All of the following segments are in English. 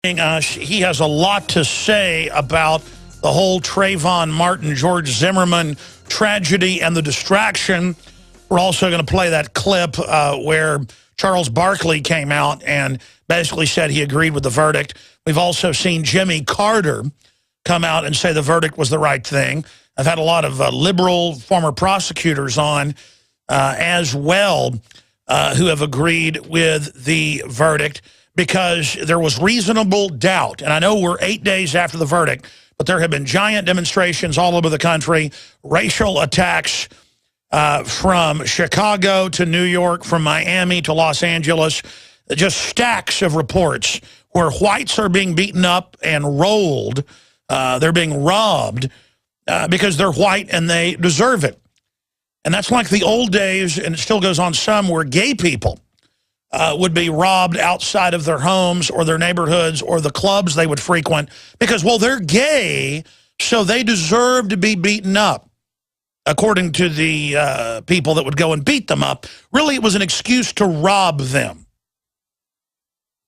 He has a lot to say about the whole Trayvon Martin, George Zimmerman tragedy and the distraction. We're also going to play that clip where Charles Barkley came out and basically said he agreed with the verdict. We've also seen Jimmy Carter come out and say the verdict was the right thing. I've had a lot of liberal former prosecutors on as well who have agreed with the verdict, because there was reasonable doubt. And I know we're 8 days after the verdict, but there have been giant demonstrations all over the country, racial attacks from Chicago to New York, from Miami to Los Angeles, just stacks of reports where whites are being beaten up and rolled. They're being robbed because they're white and they deserve it. And that's like the old days, and it still goes on some, where gay people would be robbed outside of their homes or their neighborhoods or the clubs they would frequent because, well, they're gay, so they deserve to be beaten up, according to the people that would go and beat them up. Really, it was an excuse to rob them.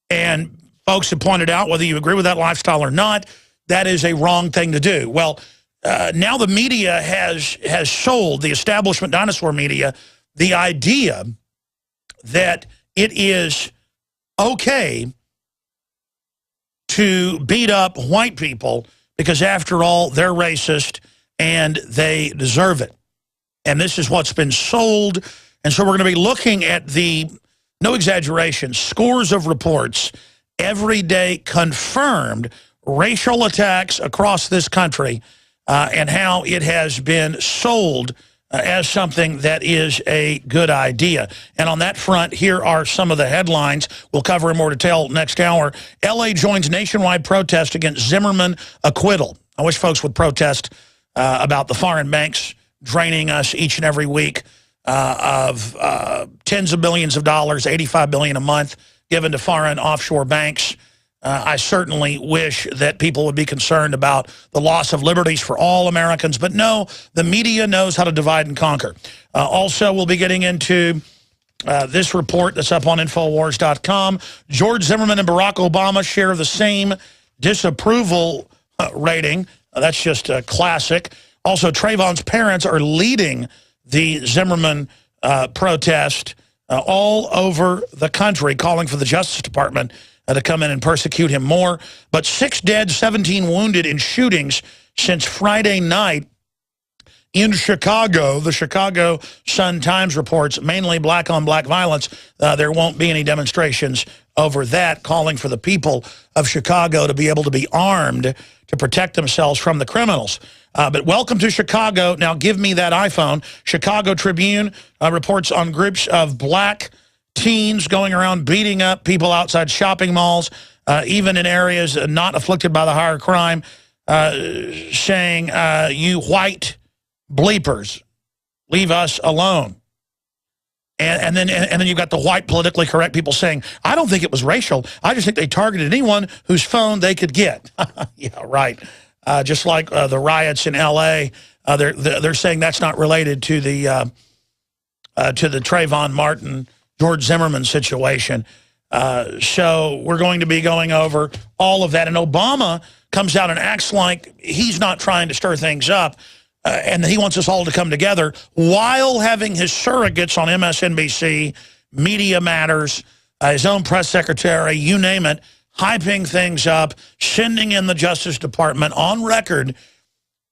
And folks have pointed out, whether you agree with that lifestyle or not, that is a wrong thing to do. Well, now the media has sold, the establishment dinosaur media, the idea that it is okay to beat up white people because, after all, they're racist and they deserve it. And this is what's been sold. And so we're going to be looking at the, no exaggeration, scores of reports, everyday confirmed racial attacks across this country, and how it has been sold as something that is a good idea. And on that front, here are some of the headlines. We'll cover in more detail next hour. L.A. joins nationwide protest against Zimmerman acquittal. I wish folks would protest about the foreign banks draining us each and every week of tens of billions of dollars, $85 billion a month, given to foreign offshore banks. I certainly wish that people would be concerned about the loss of liberties for all Americans. But no, the media knows how to divide and conquer. Also, we'll be getting into this report that's up on Infowars.com. George Zimmerman and Barack Obama share the same disapproval rating. That's just a classic. Also, Trayvon's parents are leading the Zimmerman protest all over the country, calling for the Justice Department to come in and persecute him more. But 6 dead, 17 wounded in shootings since Friday night in Chicago. The Chicago Sun-Times reports mainly black-on-black violence. There won't be any demonstrations over that, calling for the people of Chicago to be able to be armed to protect themselves from the criminals. But welcome to Chicago. Now give me that iPhone. Chicago Tribune reports on groups of black teens going around beating up people outside shopping malls, even in areas not afflicted by the higher crime, saying, you white bleepers, leave us alone. And then you've got the white politically correct people saying, I don't think it was racial. I just think they targeted anyone whose phone they could get. Yeah, right. Just like the riots in L.A., they're saying that's not related to the Trayvon Martin, George Zimmerman situation. So we're going to be going over all of that. And Obama comes out and acts like he's not trying to stir things up and he wants us all to come together while having his surrogates on MSNBC, Media Matters, his own press secretary, you name it, hyping things up, sending in the Justice Department on record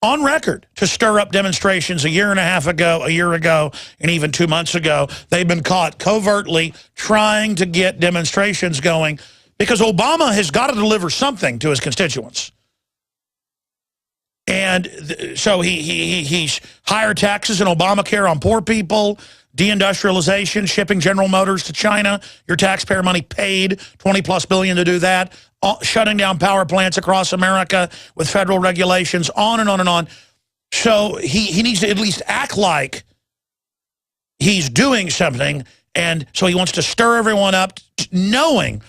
to stir up demonstrations a year and a half ago, a year ago, and even 2 months ago. They've been caught covertly trying to get demonstrations going because Obama has got to deliver something to his constituents. And so he's higher taxes and Obamacare on poor people, deindustrialization, shipping General Motors to China, your taxpayer money paid, $20+ billion to do that, shutting down power plants across America with federal regulations, on and on and on. So he needs to at least act like he's doing something, and so he wants to stir everyone up, knowing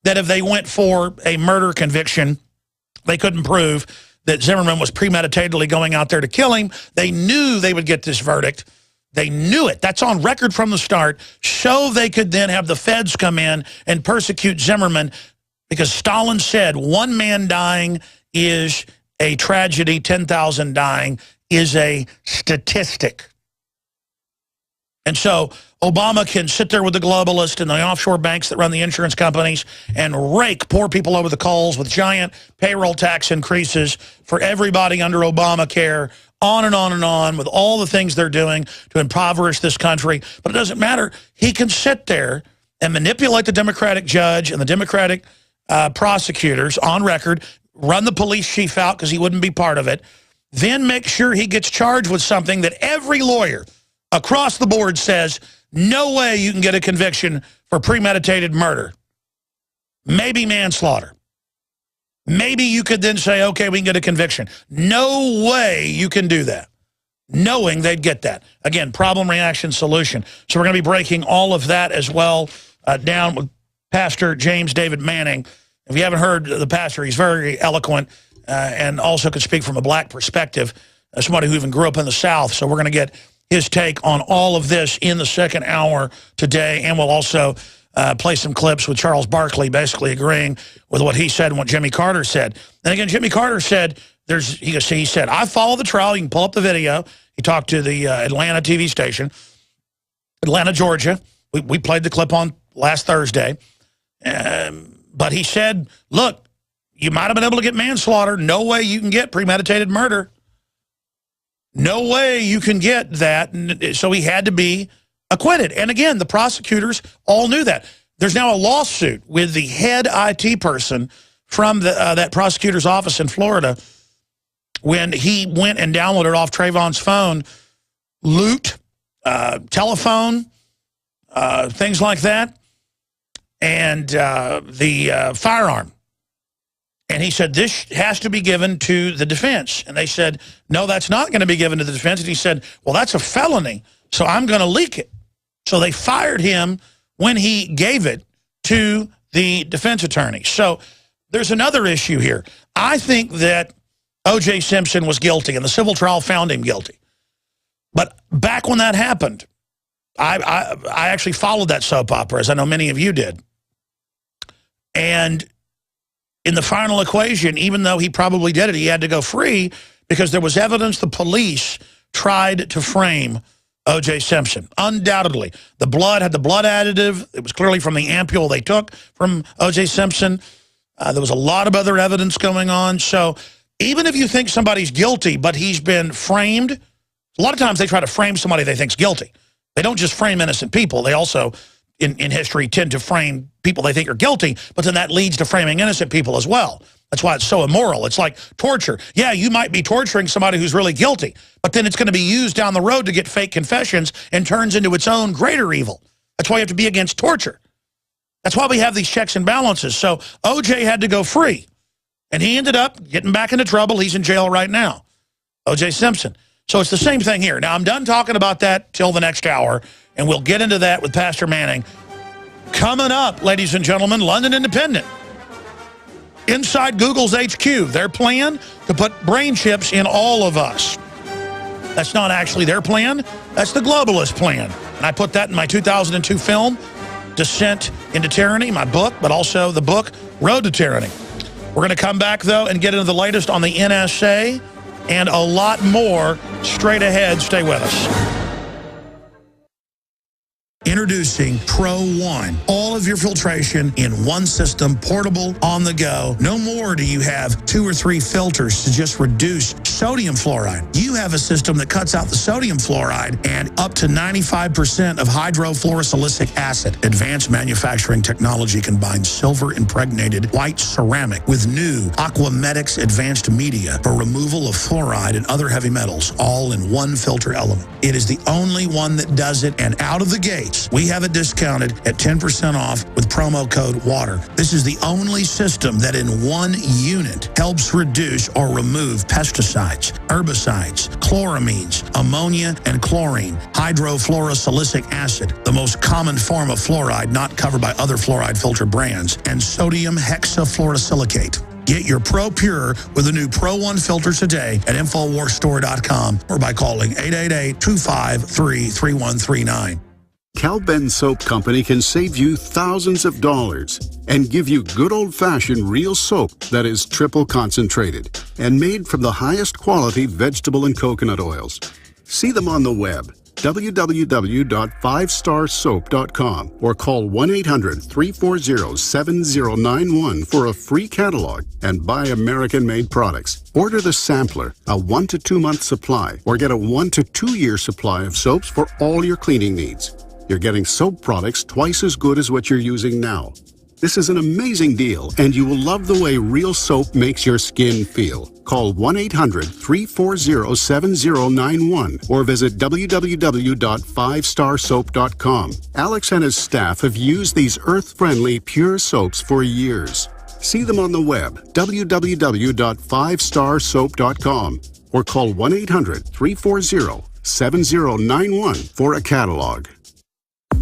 that if they went for a murder conviction, they couldn't prove that Zimmerman was premeditatedly going out there to kill him. They knew they would get this verdict. They knew it. That's on record from the start, so they could then have the feds come in and persecute Zimmerman Because Stalin said 1 man dying is a tragedy, 10,000 dying is a statistic. And so Obama can sit there with the globalists and the offshore banks that run the insurance companies and rake poor people over the coals with giant payroll tax increases for everybody under Obamacare, on and on and on, with all the things they're doing to impoverish this country. But it doesn't matter. He can sit there and manipulate the Democratic judge and the Democratic prosecutors on record, run the police chief out because he wouldn't be part of it, then make sure he gets charged with something that every lawyer across the board says, no way you can get a conviction for premeditated murder. Maybe manslaughter. Maybe you could then say, okay, we can get a conviction. No way you can do that, knowing they'd get that. Again, problem, reaction, solution. So we're going to be breaking all of that as well down with Pastor James David Manning. If you haven't heard the pastor, he's very eloquent and also could speak from a black perspective, somebody who even grew up in the South. So we're going to get his take on all of this in the second hour today, and we'll also play some clips with Charles Barkley basically agreeing with what he said and what Jimmy Carter said. And again, Jimmy Carter said, he said, I follow the trial. You can pull up the video. He talked to the Atlanta TV station, Atlanta, Georgia. We played the clip on last Thursday. But he said, look, you might have been able to get manslaughter. No way you can get premeditated murder. No way you can get that. So he had to be acquitted. And again, the prosecutors all knew that. There's now a lawsuit with the head IT person from that prosecutor's office in Florida when he went and downloaded off Trayvon's phone loot, telephone, things like that, and the firearm. And he said, this has to be given to the defense. And they said, no, that's not going to be given to the defense. And he said, well, that's a felony, so I'm going to leak it. So they fired him when he gave it to the defense attorney. So there's another issue here. I think that O.J. Simpson was guilty, and the civil trial found him guilty. But back when that happened, I actually followed that soap opera, as I know many of you did. And in the final equation, even though he probably did it, he had to go free because there was evidence the police tried to frame O.J. Simpson. Undoubtedly. The blood had the blood additive. It was clearly from the ampule they took from O.J. Simpson. There was a lot of other evidence going on. So even if you think somebody's guilty, but he's been framed, a lot of times they try to frame somebody they think's guilty. They don't just frame innocent people. They also, in history, tend to frame people they think are guilty, but then that leads to framing innocent people as well. That's why it's so immoral. It's like torture. Yeah, you might be torturing somebody who's really guilty, but then it's going to be used down the road to get fake confessions and turns into its own greater evil. That's why you have to be against torture. That's why we have these checks and balances. So O.J. had to go free, and he ended up getting back into trouble. He's in jail right now, O.J. Simpson. So it's the same thing here. Now, I'm done talking about that till the next hour, and we'll get into that with Pastor Manning. Coming up, ladies and gentlemen, London Independent. Inside Google's HQ, their plan to put brain chips in all of us. That's not actually their plan. That's the globalist plan. And I put that in my 2002 film, Descent into Tyranny, my book, but also the book, Road to Tyranny. We're going to come back, though, and get into the latest on the NSA and a lot more straight ahead. Stay with us. Introducing Pro One. All of your filtration in one system, portable, on the go. No more do you have 2 or 3 filters to just reduce sodium fluoride. You have a system that cuts out the sodium fluoride and up to 95% of hydrofluorosilicic acid. Advanced manufacturing technology combines silver-impregnated white ceramic with new Aquamedics advanced media for removal of fluoride and other heavy metals, all in one filter element. It is the only one that does it, and out of the gate, we have it discounted at 10% off with promo code WATER. This is the only system that in one unit helps reduce or remove pesticides, herbicides, chloramines, ammonia, and chlorine, hydrofluorosilicic acid, the most common form of fluoride not covered by other fluoride filter brands, and sodium hexafluorosilicate. Get your Pro Pure with the new Pro One filter today at InfoWarsStore.com or by calling 888-253-3139. Cal-Ben Soap Company can save you thousands of dollars and give you good old-fashioned real soap that is triple concentrated and made from the highest quality vegetable and coconut oils. See them on the web, www.5starsoap.com, or call 1-800-340-7091 for a free catalog and buy American-made products. Order the sampler, a 1 to 2 month supply, or get a 1 to 2 year supply of soaps for all your cleaning needs. You're getting soap products twice as good as what you're using now. This is an amazing deal, and you will love the way real soap makes your skin feel. Call 1-800-340-7091 or visit www.5starsoap.com. Alex and his staff have used these earth-friendly, pure soaps for years. See them on the web, www.5starsoap.com, or call 1-800-340-7091 for a catalog.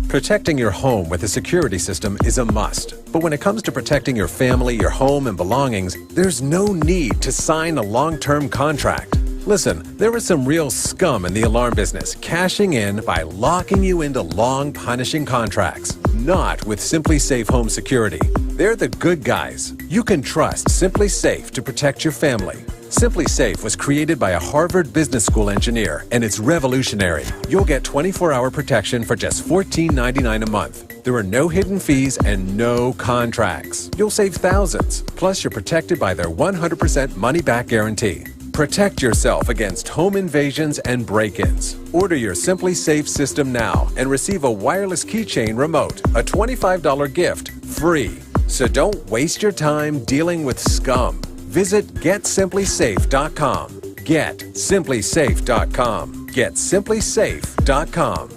Protecting your home with a security system is a must. But when it comes to protecting your family, your home, and belongings, there's no need to sign a long-term contract. Listen, there is some real scum in the alarm business, cashing in by locking you into long, punishing contracts. Not with Simply Safe Home Security. They're the good guys. You can trust Simply Safe to protect your family. Simply Safe was created by a Harvard Business School engineer, and it's revolutionary. You'll get 24-hour protection for just $14.99 a month. There are no hidden fees and no contracts. You'll save thousands. Plus, you're protected by their 100% money-back guarantee. Protect yourself against home invasions and break-ins. Order your Simply Safe system now and receive a wireless keychain remote, a $25 gift, free. So don't waste your time dealing with scum. Visit GetSimplySafe.com. GetSimplySafe.com. GetSimplySafe.com.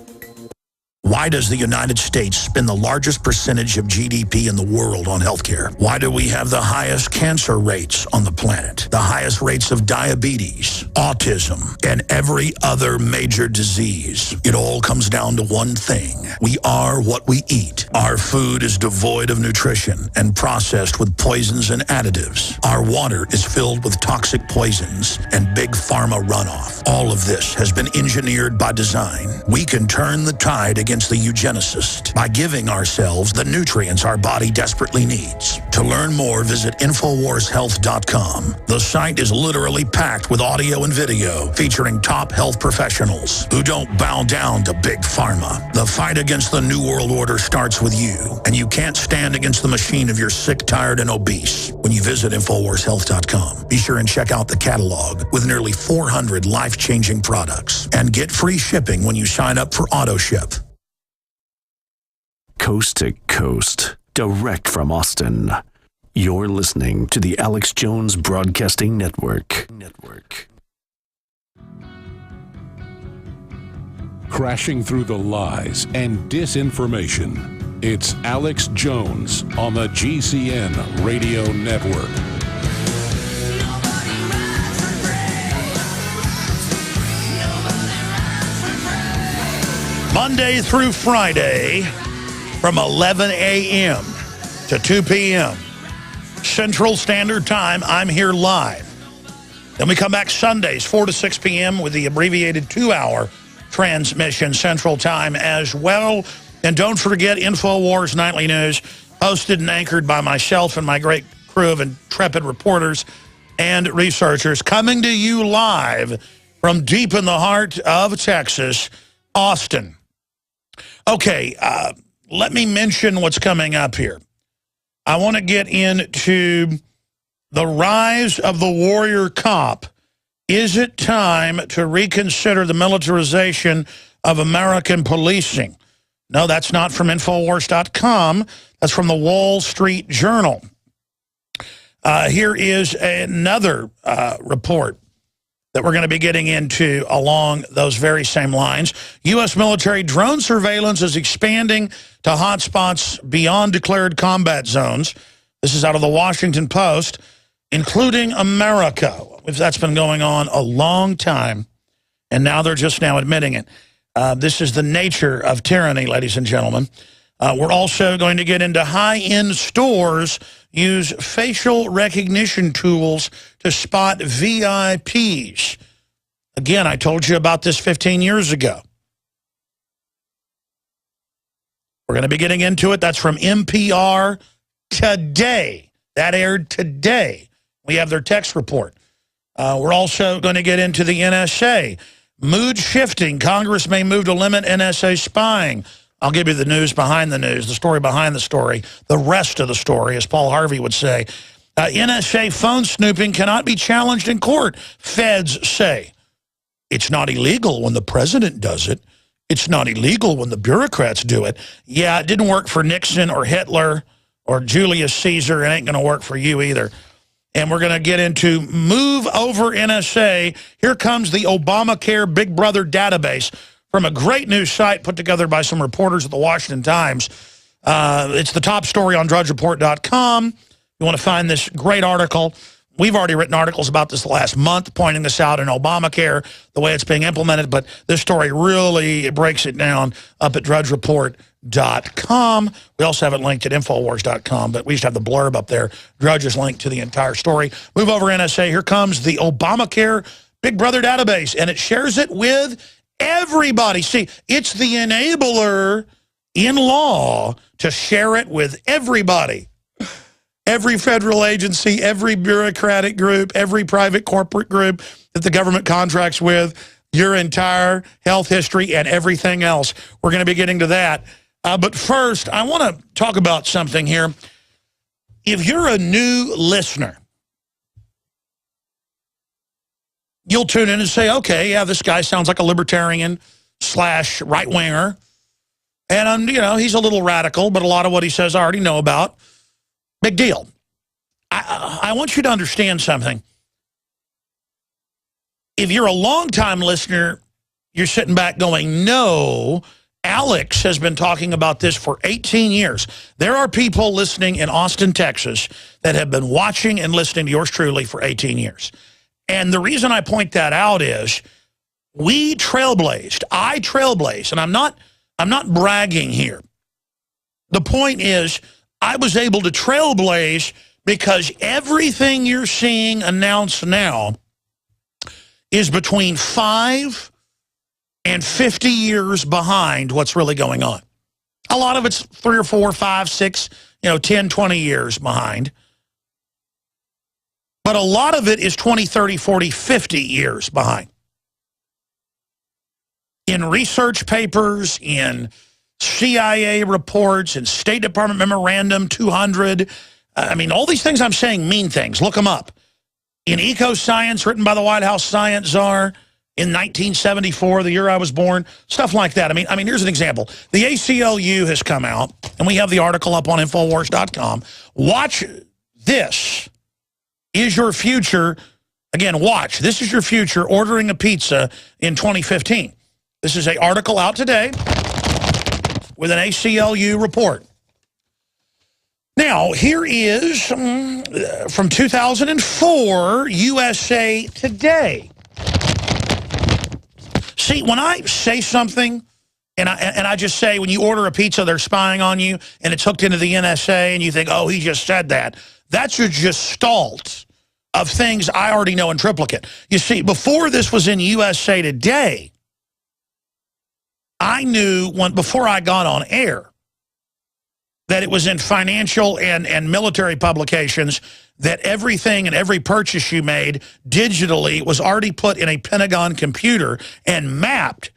Why does the United States spend the largest percentage of GDP in the world on healthcare? Why do we have the highest cancer rates on the planet, the highest rates of diabetes, autism, and every other major disease? It all comes down to one thing. We are what we eat. Our food is devoid of nutrition and processed with poisons and additives. Our water is filled with toxic poisons and big pharma runoff. All of this has been engineered by design. We can turn the tide against the eugenicist by giving ourselves the nutrients our body desperately needs. To learn more, visit InfoWarsHealth.com. The site is literally packed with audio and video featuring top health professionals who don't bow down to big pharma. The fight against the New World Order starts with you, and you can't stand against the machine if you're sick, tired, and obese. When you visit InfoWarsHealth.com, be sure and check out the catalog with nearly 400 life-changing products, and get free shipping when you sign up for AutoShip. Coast to coast, direct from Austin. You're listening to the Alex Jones Broadcasting Network. Crashing through the lies and disinformation, it's Alex Jones on the GCN Radio Network. Monday through Friday, from 11 a.m. to 2 p.m. Central Standard Time, I'm here live. Then we come back Sundays, 4 to 6 p.m. with the abbreviated 2-hour transmission Central Time as well. And don't forget InfoWars Nightly News, hosted and anchored by myself and my great crew of intrepid reporters and researchers, coming to you live from deep in the heart of Texas, Austin. Okay, let me mention what's coming up here. I want to get into the rise of the warrior cop. Is it time to reconsider the militarization of American policing? No, that's not from Infowars.com. That's from the Wall Street Journal. Here is another report that we're going to be getting into along those very same lines. U.S. military drone surveillance is expanding to hotspots beyond declared combat zones. This is out of the Washington Post, including America. That's been going on a long time, and now they're just now admitting it. This is the nature of tyranny, ladies and gentlemen. We're also going to get into high-end stores use facial recognition tools to spot VIPs. Again, I told you about this 15 years ago. We're going to be getting into it. That's from NPR today. That aired today. We have their text report. We're also going to get into the NSA. Mood shifting. Congress may move to limit NSA spying. I'll give you the news behind the news, the story behind the story, the rest of the story, as Paul Harvey would say. NSA phone snooping cannot be challenged in court, feds say. It's not illegal when the president does it. It's not illegal when the bureaucrats do it. Yeah, it didn't work for Nixon or Hitler or Julius Caesar. It ain't going to work for you either. And we're going to get into move over NSA. Here comes the Obamacare Big Brother database from a great news site put together by some reporters at the Washington Times. It's the top story on drudgereport.com. You want to find this great article. We've already written articles about this the last month, pointing this out in Obamacare, the way it's being implemented, but this story really breaks it down up at drudgereport.com. We also have it linked at Infowars.com, but we just have the blurb up there. Drudge is linked to the entire story. Move over NSA. Here comes the Obamacare Big Brother database, and it shares it with everybody. See, it's the enabler in law to share it with everybody. Every federal agency, every bureaucratic group, every private corporate group that the government contracts with, your entire health history and everything else. We're going to be getting to that. But first, I want to talk about something here. If you're a new listener, you'll tune in and say, okay, yeah, this guy sounds like a libertarian / right-winger. And, you know, he's a little radical, but a lot of what he says I already know about. Big deal. I want you to understand something. If you're a long-time listener, you're sitting back going, no, Alex has been talking about this for 18 years. There are people listening in Austin, Texas, that have been watching and listening to yours truly for 18 years. And the reason I point that out is we trailblazed. I trailblazed, and I'm not bragging here. The point is, I was able to trailblaze because everything you're seeing announced now is between 5 and 50 years behind what's really going on. A lot of it's 3 or 4, 5, 6, 10, 20 years behind. But a lot of it is 20, 30, 40, 50 years behind. In research papers, in CIA reports and State Department Memorandum 200. I mean, all these things I'm saying mean things. Look them up. In Eco-Science, written by the White House Science Czar in 1974, the year I was born, stuff like that. I mean, here's an example. The ACLU has come out, and we have the article up on Infowars.com. Watch this. Is your future, again, watch. This is your future ordering a pizza in 2015. This is an article out today with an ACLU report. Now, here is from 2004, USA Today. See, when I say something, and I just say, when you order a pizza, they're spying on you, and it's hooked into the NSA, and you think, oh, he just said that. That's your gestalt of things I already know in triplicate. You see, before this was in USA Today, I knew before I got on air that it was in financial and military publications that everything and every purchase you made digitally was already put in a Pentagon computer and mapped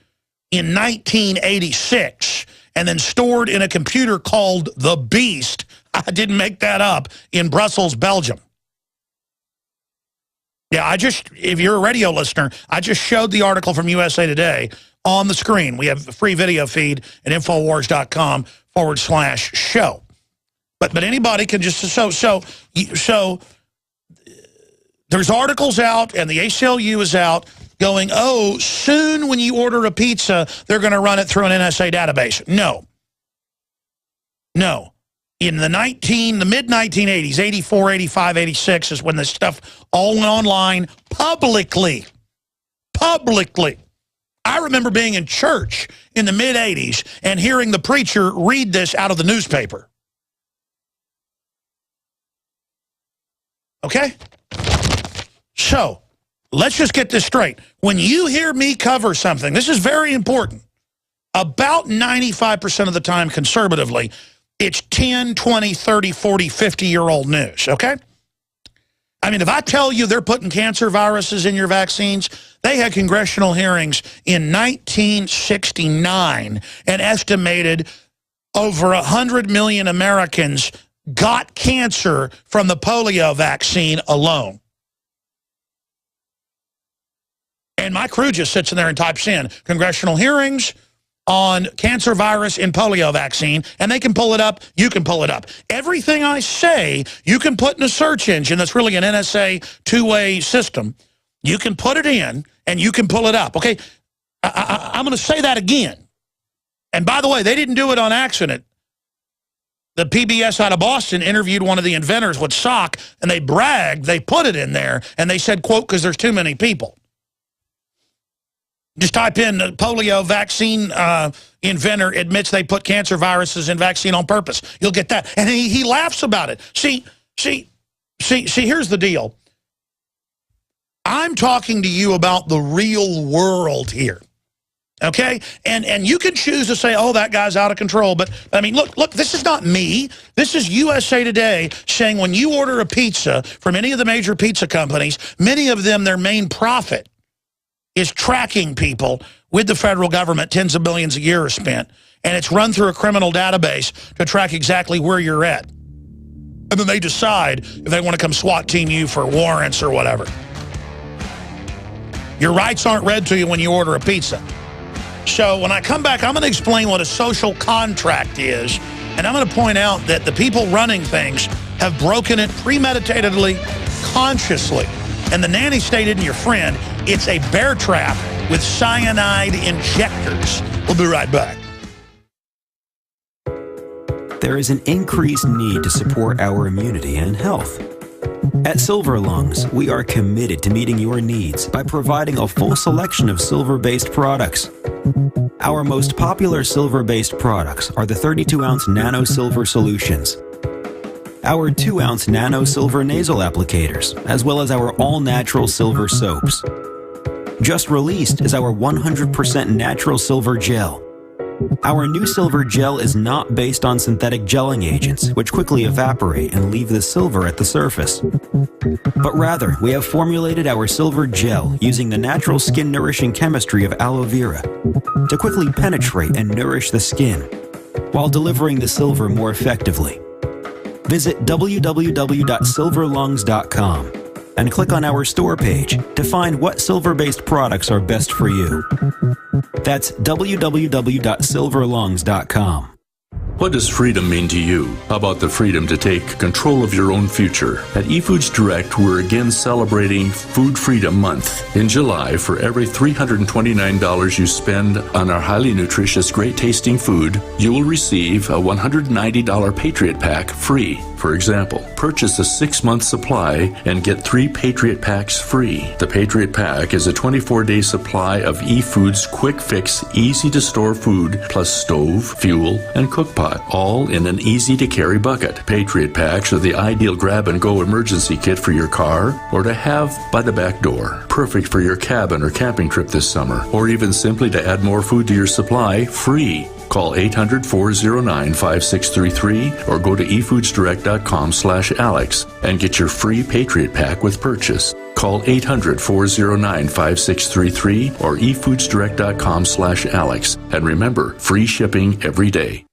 in 1986 and then stored in a computer called the Beast. I didn't make that up, in Brussels, Belgium. Yeah, if you're a radio listener, I just showed the article from USA Today on the screen. We have a free video feed at Infowars.com/show. But anybody can just, so there's articles out, and the ACLU is out going, oh, soon when you order a pizza, they're going to run it through an NSA database. No. In the mid-1980s, 84, 85, 86 is when this stuff all went online publicly. I remember being in church in the mid-80s and hearing the preacher read this out of the newspaper. Okay? So, let's just get this straight. When you hear me cover something, this is very important. about 95% of the time, conservatively, it's 10, 20, 30, 40, 50-year-old news, okay? I mean, if I tell you they're putting cancer viruses in your vaccines, they had congressional hearings in 1969 and estimated over 100 million Americans got cancer from the polio vaccine alone. And my crew just sits in there and types in congressional hearings on cancer virus in polio vaccine, and they can pull it up, you can pull it up. Everything I say, you can put in a search engine that's really an NSA two-way system. You can put it in, and you can pull it up, okay? I'm going to say that again. And by the way, they didn't do it on accident. The PBS out of Boston interviewed one of the inventors with Salk, and they bragged, they put it in there, and they said, quote, because there's too many people. Just type in polio vaccine inventor admits they put cancer viruses in vaccine on purpose. You'll get that. And he laughs about it. See, here's the deal. I'm talking to you about the real world here. Okay? And you can choose to say, oh, that guy's out of control. But, I mean, look, this is not me. This is USA Today saying when you order a pizza from any of the major pizza companies, many of them, their main profit is tracking people with the federal government. Tens of billions a year are spent. And it's run through a criminal database to track exactly where you're at. And then they decide if they want to come SWAT team you for warrants or whatever. Your rights aren't read to you when you order a pizza. So when I come back, I'm going to explain what a social contract is. And I'm going to point out that the people running things have broken it premeditatedly, consciously. And the nanny state isn't your friend. It's a bear trap with cyanide injectors. We'll be right back. There is an increased need to support our immunity and health. At Silver Lungs, we are committed to meeting your needs by providing a full selection of silver-based products. Our most popular silver-based products are the 32-ounce Nano Silver Solutions, our 2-ounce Nano Silver nasal applicators, as well as our all-natural silver soaps. Just released is our 100% natural silver gel. Our new silver gel is not based on synthetic gelling agents, which quickly evaporate and leave the silver at the surface. But rather, we have formulated our silver gel using the natural skin-nourishing chemistry of aloe vera to quickly penetrate and nourish the skin, while delivering the silver more effectively. Visit www.silverlungs.com and click on our store page to find what silver-based products are best for you. That's www.silverlungs.com. What does freedom mean to you? How about the freedom to take control of your own future? At eFoods Direct, we're again celebrating Food Freedom Month. In July, for every $329 you spend on our highly nutritious, great-tasting food, you will receive a $190 Patriot Pack free. For example, purchase a 6-month supply and get 3 Patriot Packs free. The Patriot Pack is a 24-day supply of eFoods quick fix, easy-to-store food, plus stove, fuel, and cook pot, all in an easy-to-carry bucket. Patriot Packs are the ideal grab-and-go emergency kit for your car or to have by the back door. Perfect for your cabin or camping trip this summer, or even simply to add more food to your supply, free. Call 800-409-5633 or go to efoodsdirect.com/Alex and get your free Patriot Pack with purchase. Call 800-409-5633 or efoodsdirect.com/Alex. And remember, free shipping every day.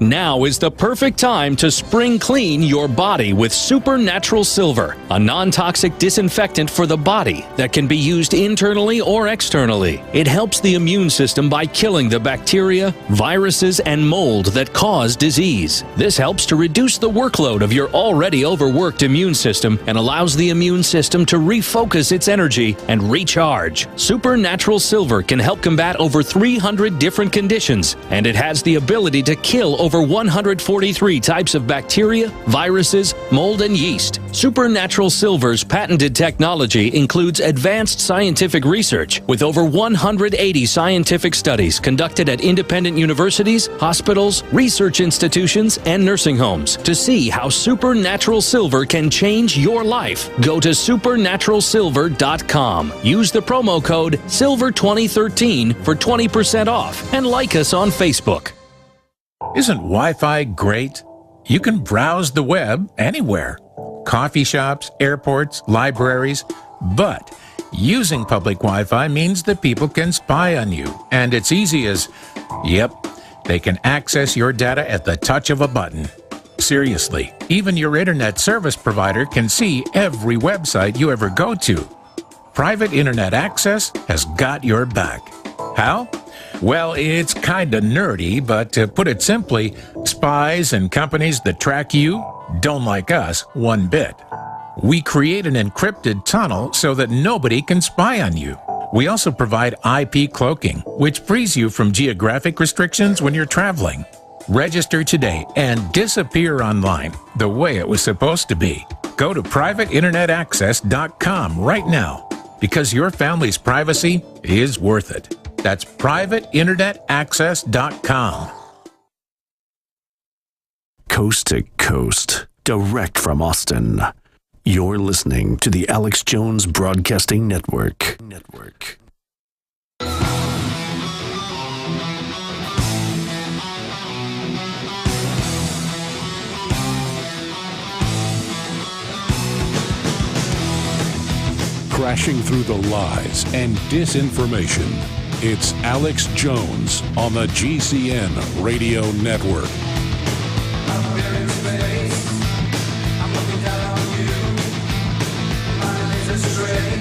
Now is the perfect time to spring clean your body with Supernatural Silver, a non-toxic disinfectant for the body that can be used internally or externally. It helps the immune system by killing the bacteria, viruses, and mold that cause disease. This helps to reduce the workload of your already overworked immune system and allows the immune system to refocus its energy and recharge. Supernatural Silver can help combat over 300 different conditions, and it has the ability to kill over over 143 types of bacteria, viruses, mold, and yeast. Supernatural Silver's patented technology includes advanced scientific research with over 180 scientific studies conducted at independent universities, hospitals, research institutions, and nursing homes to see how supernatural silver can change your life. Go to supernaturalsilver.com. Use the promo code SILVER2013 for 20% off and like us on Facebook. Isn't Wi-Fi great? You can browse the web anywhere. Coffee shops, airports, libraries. But using public Wi-Fi means that people can spy on you. And it's easy as, yep, they can access your data at the touch of a button. Seriously, even your internet service provider can see every website you ever go to. Private internet access has got your back. How? Well, it's kinda nerdy, but to put it simply, spies and companies that track you don't like us one bit. We create an encrypted tunnel so that nobody can spy on you. We also provide IP cloaking, which frees you from geographic restrictions when you're traveling. Register today and disappear online the way it was supposed to be. Go to privateinternetaccess.com right now, because your family's privacy is worth it. That's privateinternetaccess.com. Coast to coast, direct from Austin. You're listening to the Alex Jones Broadcasting Network. Crashing through the lies and disinformation. It's Alex Jones on the GCN Radio Network.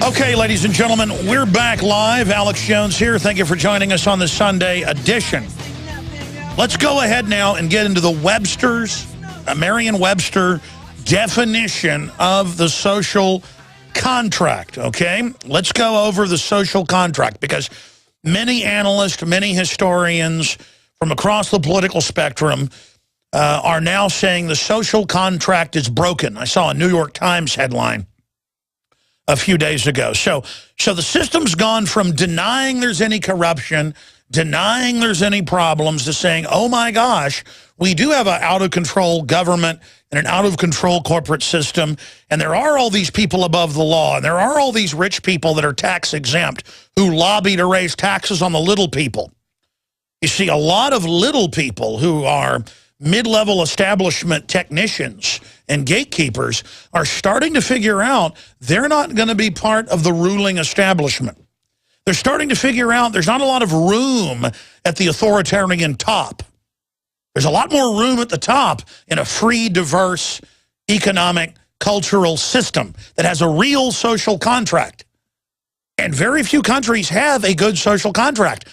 Okay, ladies and gentlemen, we're back live. Alex Jones here. Thank you for joining us on the Sunday edition. Let's go ahead now and get into the Merriam-Webster definition of the social contract, okay? Let's go over the social contract, because many analysts, many historians from across the political spectrum are now saying the social contract is broken. I saw a New York Times headline a few days ago. So the system's gone from denying there's any corruption, denying there's any problems, to saying, oh my gosh, we do have an out-of-control government and an out-of-control corporate system, and there are all these people above the law, and there are all these rich people that are tax-exempt who lobby to raise taxes on the little people. You see, a lot of little people who are mid-level establishment technicians and gatekeepers are starting to figure out they're not going to be part of the ruling establishment. They're starting to figure out there's not a lot of room at the authoritarian top. There's a lot more room at the top in a free, diverse, economic, cultural system that has a real social contract. And very few countries have a good social contract.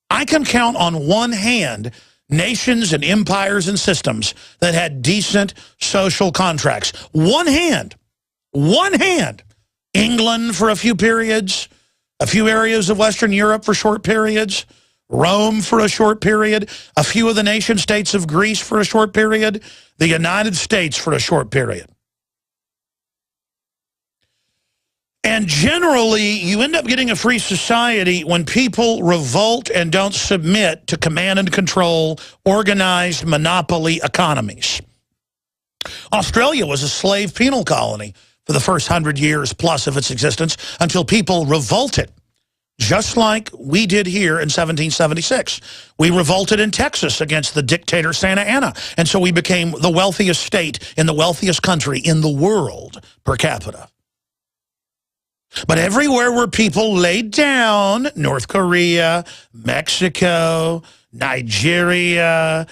I can count on one hand nations and empires and systems that had decent social contracts. One hand. England for a few periods, a few areas of Western Europe for short periods, Rome for a short period, a few of the nation states of Greece for a short period, the United States for a short period. And generally, you end up getting a free society when people revolt and don't submit to command and control, organized monopoly economies. Australia was a slave penal colony for the first 100 years plus of its existence until people revolted, just like we did here in 1776. We revolted in Texas against the dictator Santa Anna, and so we became the wealthiest state in the wealthiest country in the world per capita. But everywhere where people laid down, North Korea, Mexico, Nigeria,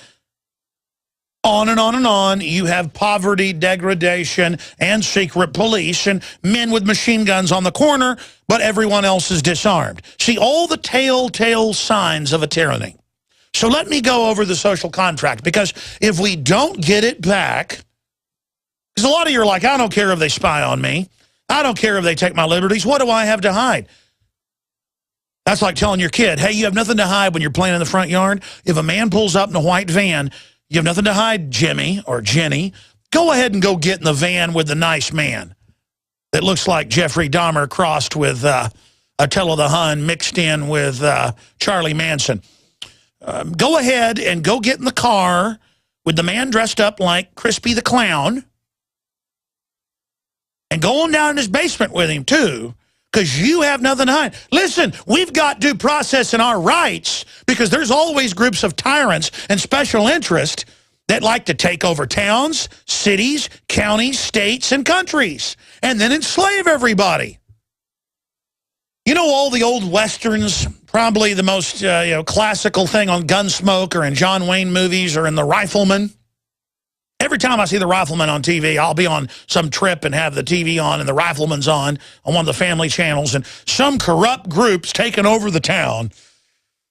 on and on and on, you have poverty, degradation, and secret police, and men with machine guns on the corner, but everyone else is disarmed. See, all the telltale signs of a tyranny. So let me go over the social contract, because if we don't get it back, because a lot of you are like, I don't care if they spy on me. I don't care if they take my liberties. What do I have to hide? That's like telling your kid, hey, you have nothing to hide when you're playing in the front yard. If a man pulls up in a white van, You have nothing to hide, Jimmy or Jenny. Go ahead and go get in the van with the nice man that looks like Jeffrey Dahmer crossed with Attila the Hun mixed in with Charlie Manson. Go ahead and go get in the car with the man dressed up like Crispy the Clown. And go on down in his basement with him, too, because you have nothing to hide. Listen, we've got due process and our rights because there's always groups of tyrants and special interests that like to take over towns, cities, counties, states, and countries, and then enslave everybody. You know, all the old Westerns, probably the most classical thing on Gunsmoke or in John Wayne movies or in The Rifleman. Every time I see The Rifleman on TV, I'll be on some trip and have the TV on and The Rifleman's on one of the family channels, and some corrupt group's taken over the town.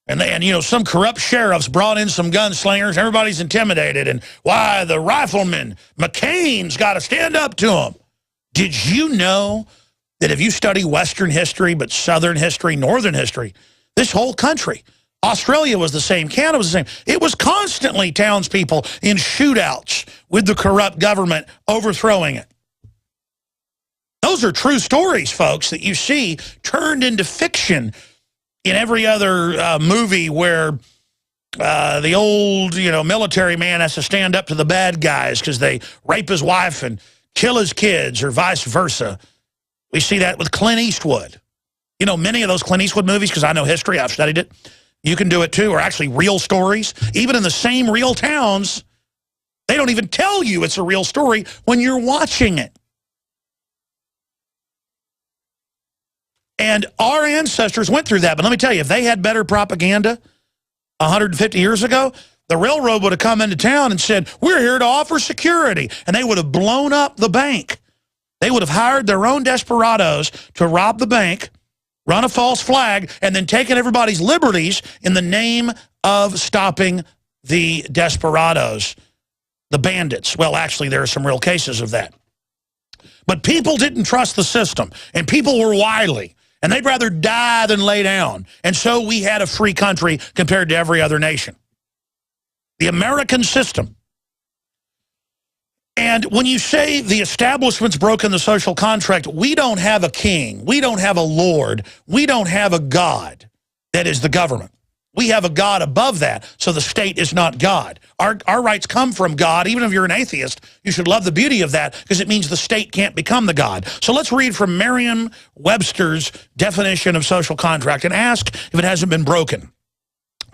And some corrupt sheriffs brought in some gunslingers. Everybody's intimidated. And why, the Rifleman, McCain's got to stand up to him. Did you know that if you study Western history, but Southern history, Northern history, this whole country, Australia was the same, Canada was the same. It was constantly townspeople in shootouts with the corrupt government overthrowing it. Those are true stories, folks, that you see turned into fiction in every other movie where the old, military man has to stand up to the bad guys because they rape his wife and kill his kids or vice versa. We see that with Clint Eastwood. Many of those Clint Eastwood movies, because I know history, I've studied it, you can do it too, are actually real stories. Even in the same real towns, they don't even tell you it's a real story when you're watching it. And our ancestors went through that. But let me tell you, if they had better propaganda 150 years ago, the railroad would have come into town and said, we're here to offer security. And they would have blown up the bank. They would have hired their own desperados to rob the bank, run a false flag, and then taken everybody's liberties in the name of stopping the desperados, the bandits. Well, actually, there are some real cases of that. But people didn't trust the system, and people were wily. And they'd rather die than lay down. And so we had a free country compared to every other nation. The American system. And when you say the establishment's broken the social contract, we don't have a king. We don't have a lord. We don't have a God that is the government. We have a God above that, so the state is not God. Our rights come from God. Even if you're an atheist, you should love the beauty of that because it means the state can't become the God. So let's read from Merriam-Webster's definition of social contract and ask if it hasn't been broken.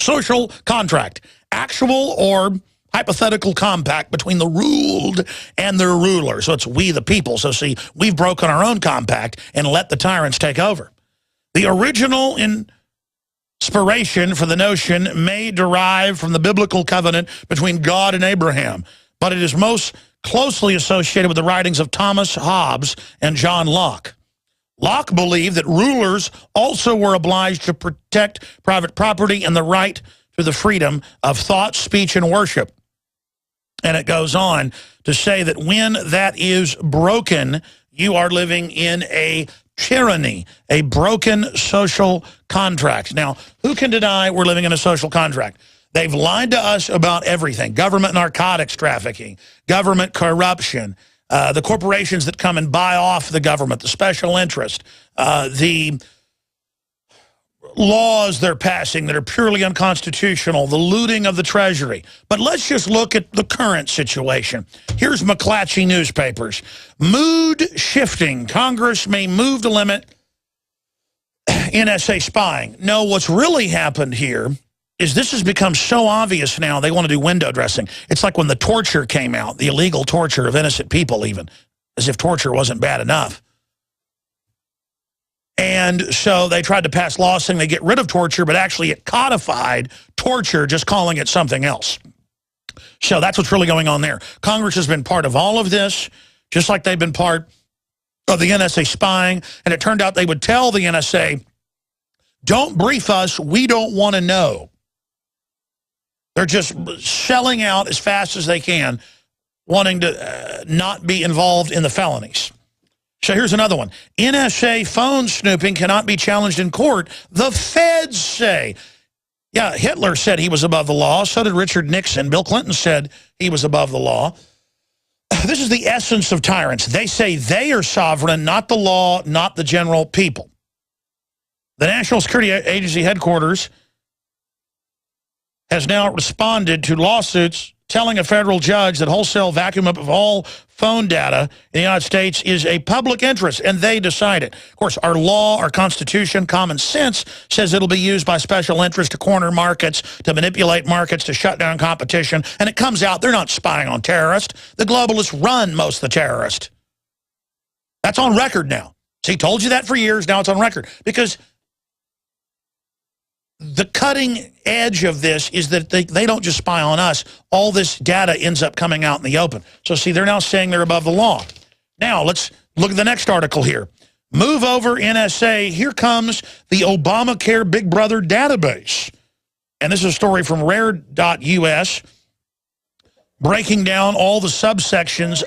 Social contract, actual or hypothetical compact between the ruled and their ruler. So it's we the people. So see, we've broken our own compact and let the tyrants take over. The original inspiration for the notion may derive from the biblical covenant between God and Abraham, but it is most closely associated with the writings of Thomas Hobbes and John Locke. Locke believed that rulers also were obliged to protect private property and the right to the freedom of thought, speech, and worship. And it goes on to say that when that is broken, you are living in a tyranny, a broken social contract. Now, who can deny we're living in a social contract? They've lied to us about everything. Government narcotics trafficking, government corruption, the corporations that come and buy off the government, the special interest, the laws they're passing that are purely unconstitutional, the looting of the Treasury. But let's just look at the current situation. Here's McClatchy newspapers. Mood shifting. Congress may move to limit NSA spying. No, what's really happened here is this has become so obvious now they want to do window dressing. It's like when the torture came out, the illegal torture of innocent people even, as if torture wasn't bad enough. And so they tried to pass laws saying they get rid of torture, but actually it codified torture, just calling it something else. So that's what's really going on there. Congress has been part of all of this, just like they've been part of the NSA spying. And it turned out they would tell the NSA, don't brief us, we don't want to know. They're just shelling out as fast as they can, wanting to not be involved in the felonies. So here's another one. NSA phone snooping cannot be challenged in court, the feds say. Yeah, Hitler said he was above the law. So did Richard Nixon. Bill Clinton said he was above the law. This is the essence of tyrants. They say they are sovereign, not the law, not the general people. The National Security Agency headquarters has now responded to lawsuits telling a federal judge that wholesale vacuum up of all phone data in the United States is a public interest, and they decide it. Of course, our law, our Constitution, common sense says it'll be used by special interests to corner markets, to manipulate markets, to shut down competition, and it comes out they're not spying on terrorists. The globalists run most of the terrorists. That's on record now. See, told you that for years, now it's on record. Because the cutting edge of this is that they don't just spy on us. All this data ends up coming out in the open. So see, they're now saying they're above the law. Now, let's look at the next article here. Move over, NSA. Here comes the Obamacare Big Brother database. And this is a story from rare.us breaking down all the subsections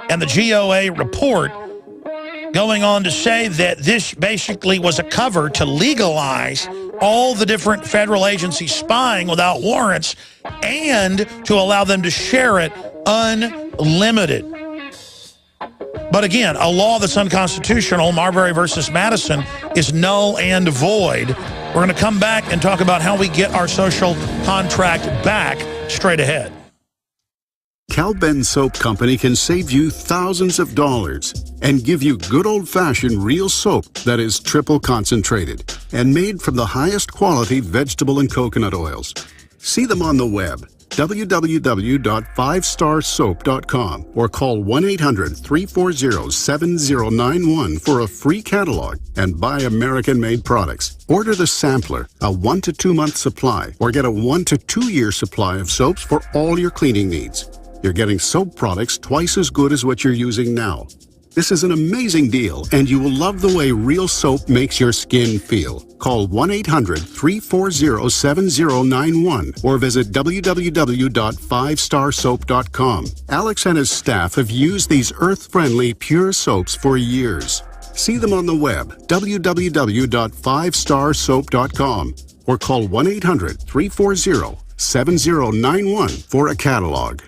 and the GOA report, going on to say that this basically was a cover to legalize all the different federal agencies spying without warrants and to allow them to share it unlimited. But again, a law that's unconstitutional, Marbury versus Madison, is null and void. We're going to come back and talk about how we get our social contract back straight ahead. Cal-Ben Soap Company can save you thousands of dollars and give you good old-fashioned real soap that is triple concentrated and made from the highest quality vegetable and coconut oils. See them on the web, www.5starsoap.com, or call 1-800-340-7091 for a free catalog and buy American-made products. Order the sampler, a 1 to 2 month supply, or get a 1 to 2 year supply of soaps for all your cleaning needs. You're getting soap products twice as good as what you're using now. This is an amazing deal, and you will love the way real soap makes your skin feel. Call 1-800-340-7091 or visit www.5starsoap.com. Alex and his staff have used these earth-friendly, pure soaps for years. See them on the web, www.5starsoap.com, or call 1-800-340-7091 for a catalog.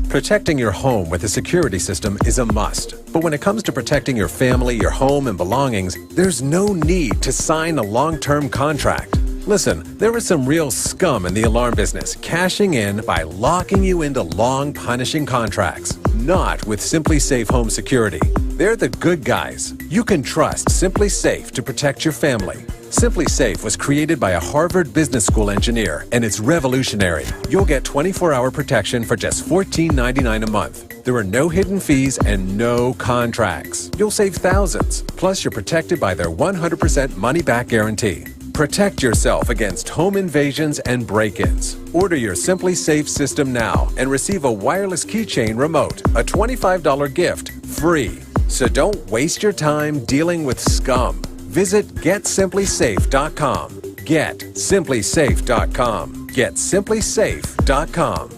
Protecting your home with a security system is a must. But when it comes to protecting your family, your home, and belongings, there's no need to sign a long-term contract. Listen, there is some real scum in the alarm business, cashing in by locking you into long, punishing contracts. Not with Simply Safe Home Security. They're the good guys. You can trust Simply Safe to protect your family. Simply Safe was created by a Harvard Business School engineer, and it's revolutionary. You'll get 24-hour protection for just $14.99 a month. There are no hidden fees and no contracts. You'll save thousands. Plus, you're protected by their 100% money-back guarantee. Protect yourself against home invasions and break-ins. Order your Simply Safe system now and receive a wireless keychain remote, a $25 gift, free. So don't waste your time dealing with scum. Visit GetSimplySafe.com. GetSimplySafe.com. GetSimplySafe.com.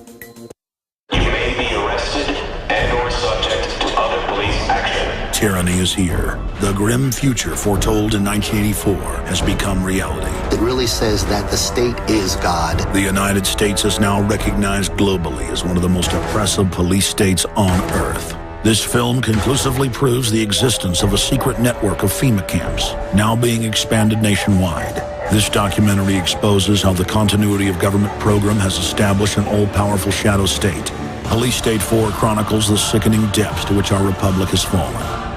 You may be arrested and/or subject to other police action. Tyranny is here. The grim future foretold in 1984 has become reality. It really says that the state is God. The United States is now recognized globally as one of the most oppressive police states on earth. This film conclusively proves the existence of a secret network of FEMA camps, now being expanded nationwide. This documentary exposes how the continuity of government program has established an all-powerful shadow state. Police State 4 chronicles the sickening depths to which our republic has fallen.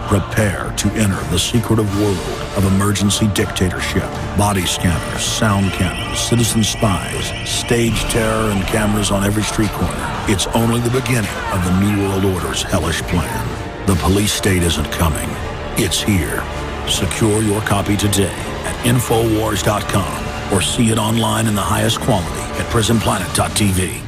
Prepare to enter the secretive world of emergency dictatorship, body scanners, sound cannons, citizen spies, stage terror, and cameras on every street corner. It's only the beginning of the New World Order's hellish plan. The police state isn't coming. It's here. Secure your copy today at Infowars.com or see it online in the highest quality at PrisonPlanet.tv.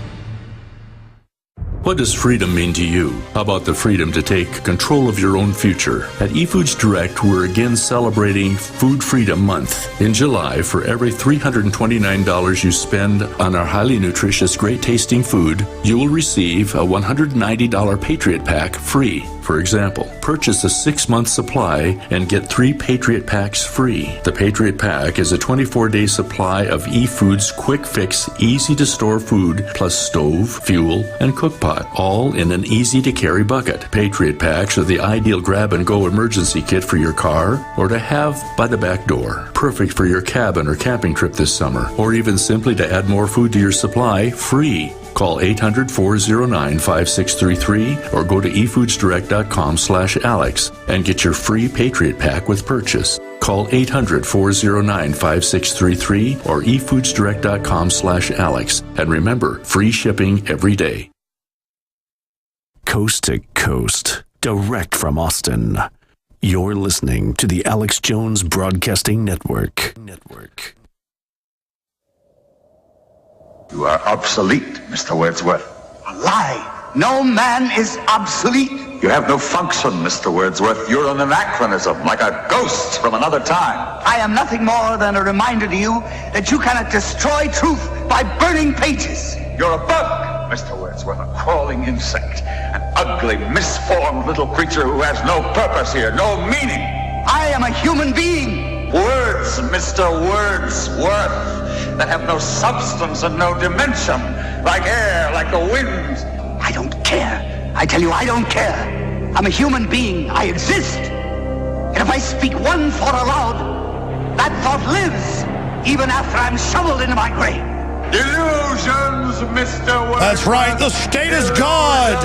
What does freedom mean to you? How about the freedom to take control of your own future? At eFoods Direct, we're again celebrating Food Freedom Month. In July, for every $329 you spend on our highly nutritious, great-tasting food, you will receive a $190 Patriot Pack free. For example, purchase a 6-month supply and get 3 Patriot Packs free. The Patriot Pack is a 24-day supply of eFoods quick fix, easy to store food, plus stove, fuel, and cook pot, all in an easy to carry bucket. Patriot Packs are the ideal grab and go emergency kit for your car or to have by the back door. Perfect for your cabin or camping trip this summer, or even simply to add more food to your supply free. Call 800-409-5633 or go to efoodsdirect.com/Alex and get your free Patriot Pack with purchase. Call 800-409-5633 or efoodsdirect.com/Alex. And remember, free shipping every day. Coast to coast, direct from Austin. You're listening to the Alex Jones Broadcasting Network. You are obsolete, Mr. Wordsworth. A lie. No man is obsolete. You have no function, Mr. Wordsworth. You're an anachronism, like a ghost from another time. I am nothing more than a reminder to you that you cannot destroy truth by burning pages. You're a bug, Mr. Wordsworth, a crawling insect, an ugly, misformed little creature who has no purpose here, no meaning. I am a human being. Words, Mr. Wordsworth, that have no substance and no dimension, like air, like the wind. I don't care. I tell you, I don't care. I'm a human being. I exist. And if I speak one thought aloud, that thought lives, even after I'm shoveled into my grave. Illusions, Mr. Wordsworth. That's right, the state is God.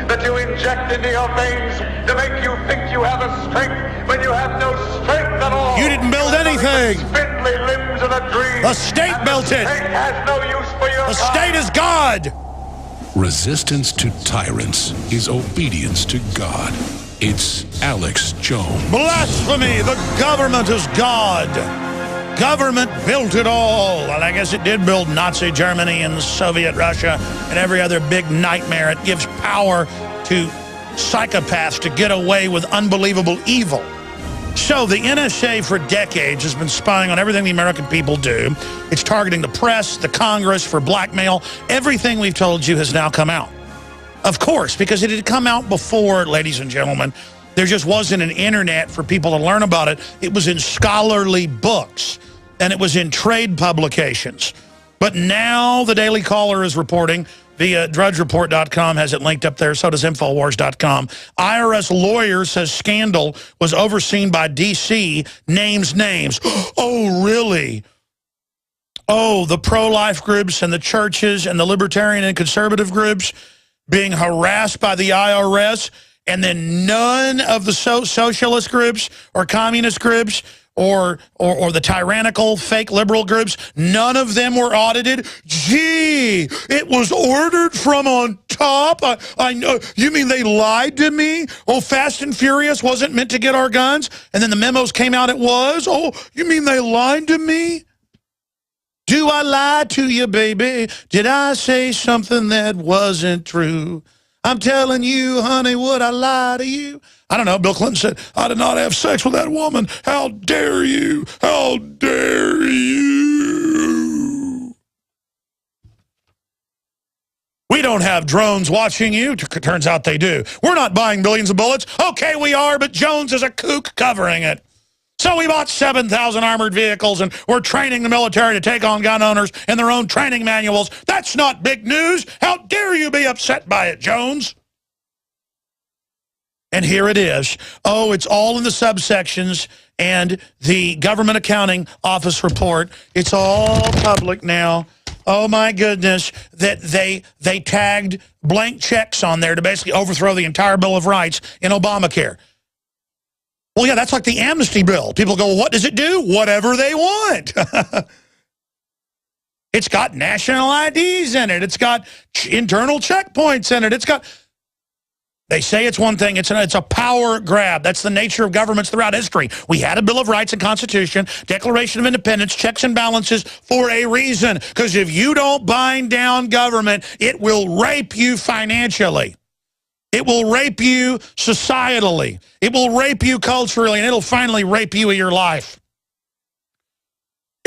That you inject into your veins to make you think you have a strength when you have no strength at all. You didn't build anything. Spindly limbs and a dream. The state built it. The state has no use for your The state is God. Resistance to tyrants is obedience to God. It's Alex Jones. Blasphemy! The government is God. Government built it all. And I guess it did build Nazi Germany and Soviet Russia and every other big nightmare. It gives power to psychopaths to get away with unbelievable evil. So the NSA for decades has been spying on everything the American people do. It's targeting the press, the Congress for blackmail. Everything we've told you has now come out. Of course, because it had come out before, ladies and gentlemen. There just wasn't an internet for people to learn about it. It was in scholarly books, and it was in trade publications. But now the Daily Caller is reporting via drudgereport.com, has it linked up there, so does Infowars.com. IRS lawyer says scandal was overseen by D.C., names. Oh, really? Oh, the pro-life groups and the churches and the libertarian and conservative groups being harassed by the IRS, and then none of the socialist groups or communist groups or the tyrannical fake liberal groups, none of them were audited. Gee, it was ordered from on top. I know. You mean they lied to me? Oh, Fast and Furious wasn't meant to get our guns, and then the memos came out it was? Oh, you mean they lied to me? Do I lie to you, baby? Did I say something that wasn't true? I'm telling you, honey, would I lie to you? I don't know. Bill Clinton said, I did not have sex with that woman. How dare you? How dare you? We don't have drones watching you. Turns out they do. We're not buying billions of bullets. Okay, we are, but Jones is a kook covering it. So we bought 7,000 armored vehicles, and we're training the military to take on gun owners in their own training manuals. That's not big news. How dare you be upset by it, Jones? And here it is. Oh, it's all in the subsections and the government accounting office report. It's all public now. Oh, my goodness, that they tagged blank checks on there to basically overthrow the entire Bill of Rights in Obamacare. Well, yeah, that's like the amnesty bill. People go, well, what does it do? Whatever they want. It's got national IDs in it. It's got internal checkpoints in it. It's got... They say it's one thing. It's a power grab. That's the nature of governments throughout history. We had a Bill of Rights and Constitution, Declaration of Independence, checks and balances for a reason. Because if you don't bind down government, it will rape you financially. It will rape you societally. It will rape you culturally, and it'll finally rape you of your life.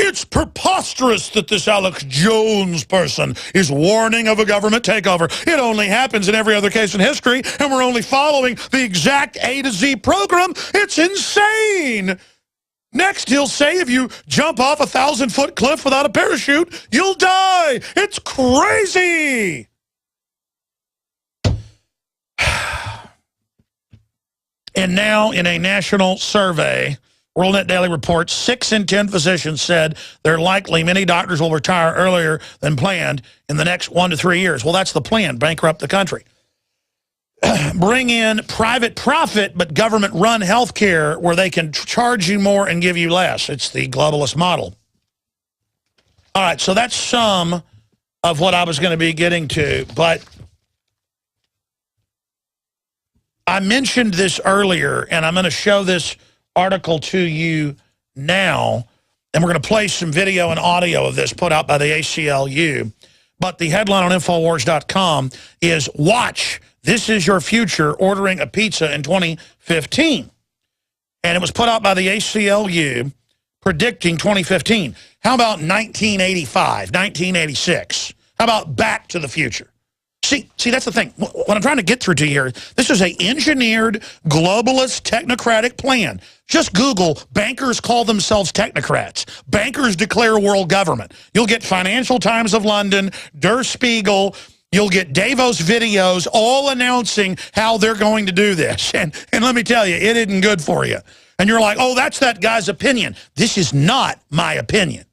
It's preposterous that this Alex Jones person is warning of a government takeover. It only happens in every other case in history, and we're only following the exact A to Z program. It's insane. Next, he'll say if you jump off a 1,000-foot cliff without a parachute, you'll die. It's crazy. And now, in a national survey, WorldNet Daily reports 6 in 10 physicians said they're likely many doctors will retire earlier than planned in the next 1 to 3 years. Well, that's the plan, bankrupt the country. Bring in private profit but government-run health care where they can charge you more and give you less. It's the globalist model. All right, so that's some of what I was going to be getting to, but I mentioned this earlier, and I'm going to show this article to you now, and we're going to play some video and audio of this put out by the ACLU. But the headline on Infowars.com is, watch, this is your future, ordering a pizza in 2015. And it was put out by the ACLU, predicting 2015. How about 1985, 1986? How about Back to the Future? See, that's the thing. What I'm trying to get through to you here, this is an engineered, globalist, technocratic plan. Just Google, bankers call themselves technocrats. Bankers declare world government. You'll get Financial Times of London, Der Spiegel, you'll get Davos videos all announcing how they're going to do this. And let me tell you, it isn't good for you. And you're like, oh, that's that guy's opinion. This is not my opinion.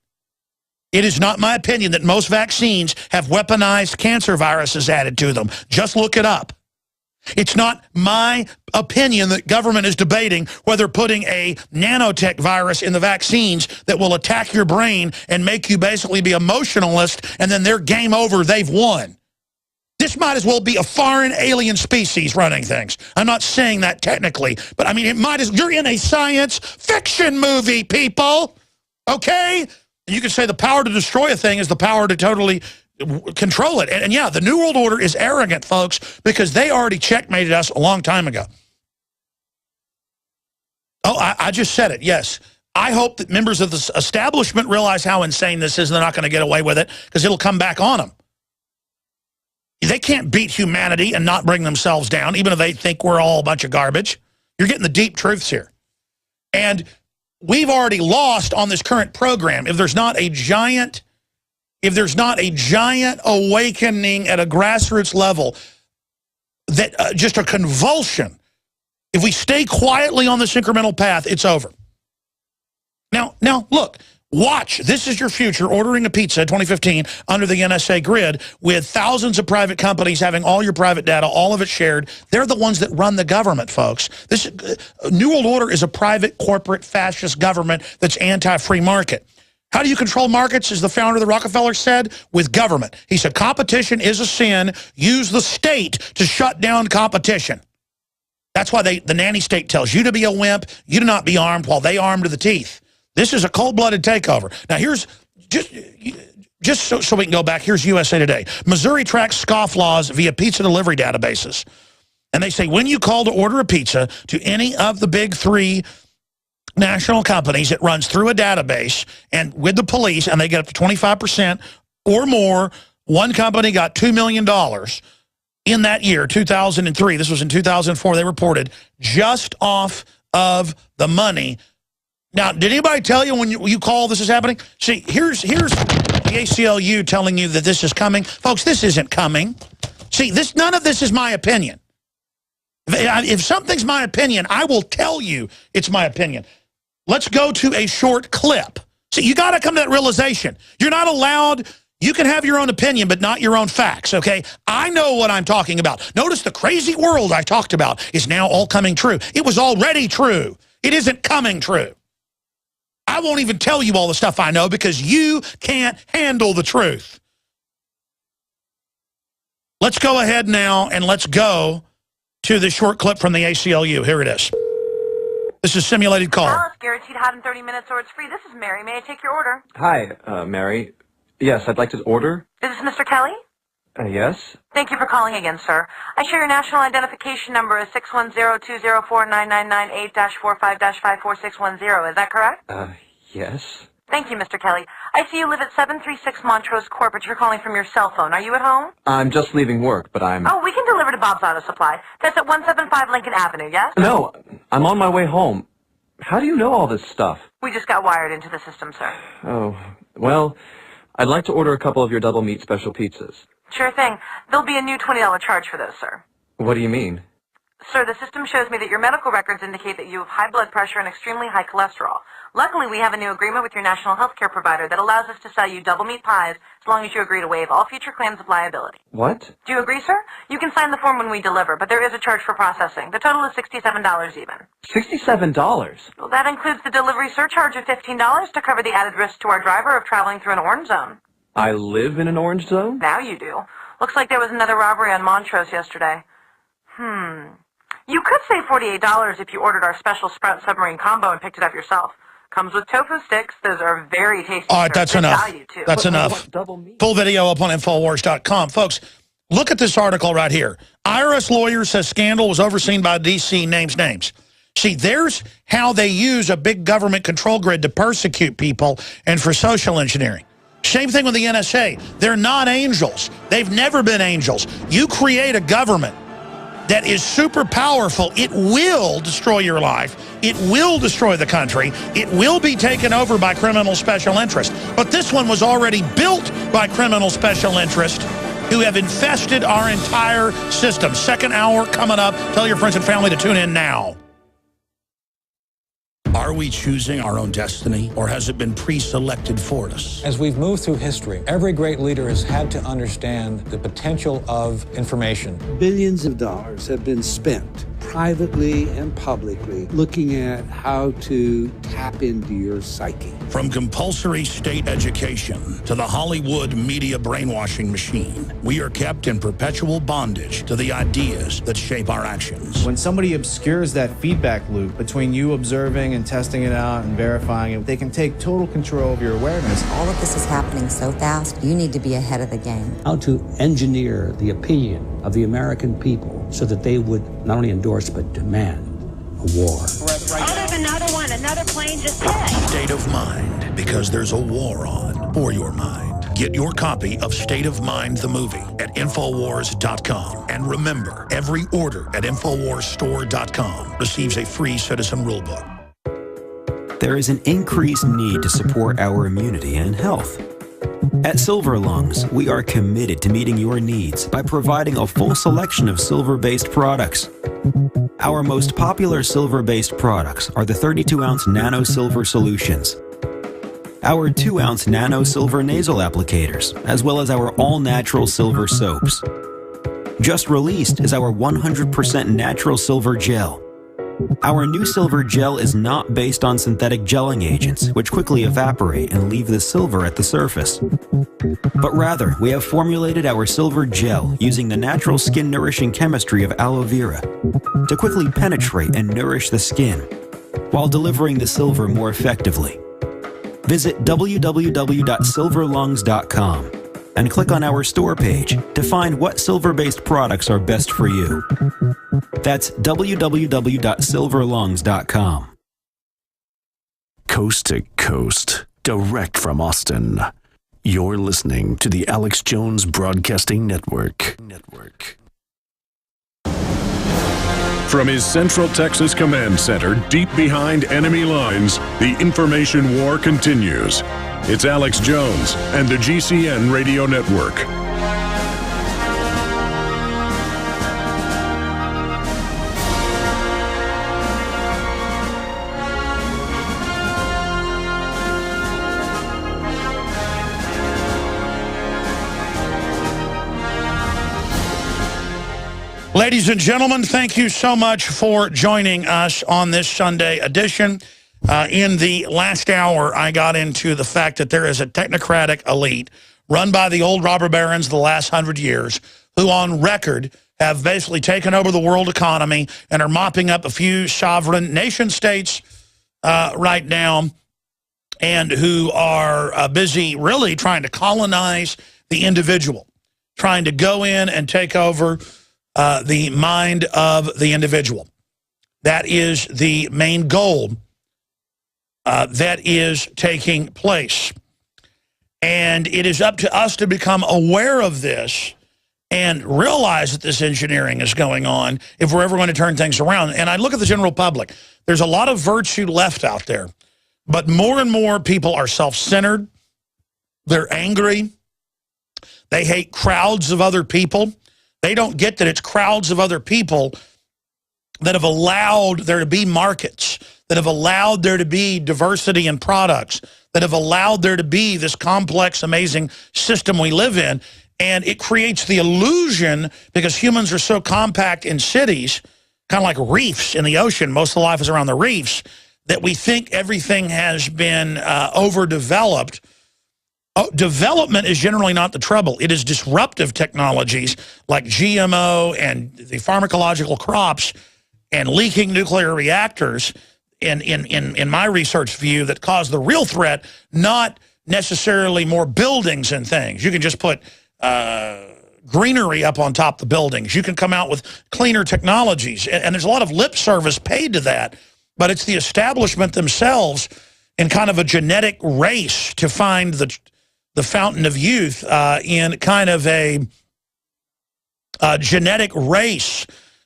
It is not my opinion that most vaccines have weaponized cancer viruses added to them. Just look it up. It's not my opinion that government is debating whether putting a nanotech virus in the vaccines that will attack your brain and make you basically be emotionalist, and then they're game over, they've won. This might as well be a foreign alien species running things. I'm not saying that technically, but I mean, it might as, you're in a science fiction movie, people, okay? You could say the power to destroy a thing is the power to totally control it. And yeah, the New World Order is arrogant, folks, because they already checkmated us a long time ago. Oh, I just said it, yes. I hope that members of the establishment realize how insane this is and they're not going to get away with it because it'll come back on them. They can't beat humanity and not bring themselves down, even if they think we're all a bunch of garbage. You're getting the deep truths here. And we've already lost on this current program. If there's not a giant awakening at a grassroots level, that just a convulsion, if we stay quietly on this incremental path, it's over. Now look, watch, this is your future, ordering a pizza in 2015 under the NSA grid with thousands of private companies having all your private data, all of it shared. They're the ones that run the government, folks. This New World Order is a private, corporate, fascist government that's anti-free market. How do you control markets, as the founder of the Rockefeller said? With government. He said, competition is a sin. Use the state to shut down competition. That's why the nanny state tells you to be a wimp, you do not be armed, while they arm to the teeth. This is a cold-blooded takeover. Now, here's, just so we can go back, here's USA Today. Missouri tracks scofflaws via pizza delivery databases. And they say, when you call to order a pizza to any of the big 3 national companies, it runs through a database and with the police, and they get up to 25% or more. One company got $2 million in that year, 2003. This was in 2004, they reported, just off of the money. Now, did anybody tell you when you call this is happening? See, here's the ACLU telling you that this is coming. Folks, this isn't coming. See, none of this is my opinion. If something's my opinion, I will tell you it's my opinion. Let's go to a short clip. See, you got to come to that realization. You're not allowed, you can have your own opinion, but not your own facts, okay? I know what I'm talking about. Notice the crazy world I talked about is now all coming true. It was already true. It isn't coming true. I won't even tell you all the stuff I know because you can't handle the truth. Let's go ahead now and let's go to the short clip from the ACLU. Here it is. This is Simulated Call. Alice, guaranteed hot in 30 minutes or it's free. This is Mary. May I take your order? Hi, Mary. Yes, I'd like to order. Is this Mr. Kelly? Yes. Thank you for calling again, sir. I show your national identification number is 610-204-9998-45-54610. Is that correct? Yes. Thank you, Mr. Kelly. I see you live at 736 Montrose Court, but you're calling from your cell phone. Are you at home? I'm just leaving work, but I'm... Oh, we can deliver to Bob's Auto Supply. That's at 175 Lincoln Avenue, yes? No, I'm on my way home. How do you know all this stuff? We just got wired into the system, sir. Oh, well, I'd like to order a couple of your double meat special pizzas. Sure thing. There'll be a new $20 charge for those, sir. What do you mean? Sir, the system shows me that your medical records indicate that you have high blood pressure and extremely high cholesterol. Luckily, we have a new agreement with your national health care provider that allows us to sell you double meat pies as long as you agree to waive all future claims of liability. What? Do you agree, sir? You can sign the form when we deliver, but there is a charge for processing. The total is $67 even. $67? Well, that includes the delivery surcharge of $15 to cover the added risk to our driver of traveling through an orange zone. I live in an orange zone? Now you do. Looks like there was another robbery on Montrose yesterday. You could save $48 if you ordered our special Sprout Submarine combo and picked it up yourself. Comes with tofu sticks. Those are very tasty. All right, that's enough. That's enough. Full video up on Infowars.com. Folks, look at this article right here. IRS lawyer says scandal was overseen by DC names. See, there's how they use a big government control grid to persecute people and for social engineering. Same thing with the NSA. They're not angels. They've never been angels. You create a government that is super powerful, it will destroy your life. It will destroy the country. It will be taken over by criminal special interests. But this one was already built by criminal special interests who have infested our entire system. Second hour coming up. Tell your friends and family to tune in now. Are we choosing our own destiny, or has it been pre-selected for us? As we've moved through history, every great leader has had to understand the potential of information. Billions of dollars have been spent privately and publicly looking at how to tap into your psyche. From compulsory state education to the Hollywood media brainwashing machine, we are kept in perpetual bondage to the ideas that shape our actions. When somebody obscures that feedback loop between you observing and testing it out and verifying it, they can take total control of your awareness. All of this is happening so fast, you need to be ahead of the game. How to engineer the opinion of the American people so that they would not only endorse but demand a war. Oh, there's another one. Another plane just hit. State of Mind, because there's a war on for your mind. Get your copy of State of Mind, the movie, at Infowars.com. And remember, every order at InfoWarsStore.com receives a free citizen rulebook. There is an increased need to support our immunity and health. At Silver Lungs, we are committed to meeting your needs by providing a full selection of silver-based products. Our most popular silver-based products are the 32-ounce Nano Silver Solutions, our 2-ounce Nano Silver Nasal Applicators, as well as our all-natural silver soaps. Just released is our 100% natural silver gel. Our new silver gel is not based on synthetic gelling agents, which quickly evaporate and leave the silver at the surface. But rather, we have formulated our silver gel using the natural skin-nourishing chemistry of aloe vera to quickly penetrate and nourish the skin, while delivering the silver more effectively. Visit www.silverlungs.com and click on our store page to find what silver-based products are best for you. That's www.silverlungs.com. Coast to coast, direct from Austin. You're listening to the Alex Jones Broadcasting Network. From his Central Texas Command Center, deep behind enemy lines, the information war continues. It's Alex Jones and the GCN Radio Network. Ladies and gentlemen, thank you so much for joining us on this Sunday edition. In the last hour, I got into the fact that there is a technocratic elite run by the old robber barons the last 100 years who on record have basically taken over the world economy and are mopping up a few sovereign nation states right now, and who are busy really trying to colonize the individual, trying to go in and take over the mind of the individual. That is the main goal that is taking place. And it is up to us to become aware of this and realize that this engineering is going on if we're ever going to turn things around. And I look at the general public. There's a lot of virtue left out there, but more and more people are self-centered. They're angry. They hate crowds of other people. They don't get that it's crowds of other people that have allowed there to be markets, that have allowed there to be diversity in products, that have allowed there to be this complex, amazing system we live in. And it creates the illusion, because humans are so compact in cities, kind of like reefs in the ocean, most of the life is around the reefs, that we think everything has been overdeveloped. Development is generally not the trouble. It is disruptive technologies like GMO and the pharmacological crops and leaking nuclear reactors, in my research view, that cause the real threat, not necessarily more buildings and things. You can just put greenery up on top of the buildings. You can come out with cleaner technologies. And there's a lot of lip service paid to that, but it's the establishment themselves in kind of a genetic race to find the fountain of youth, in kind of a genetic race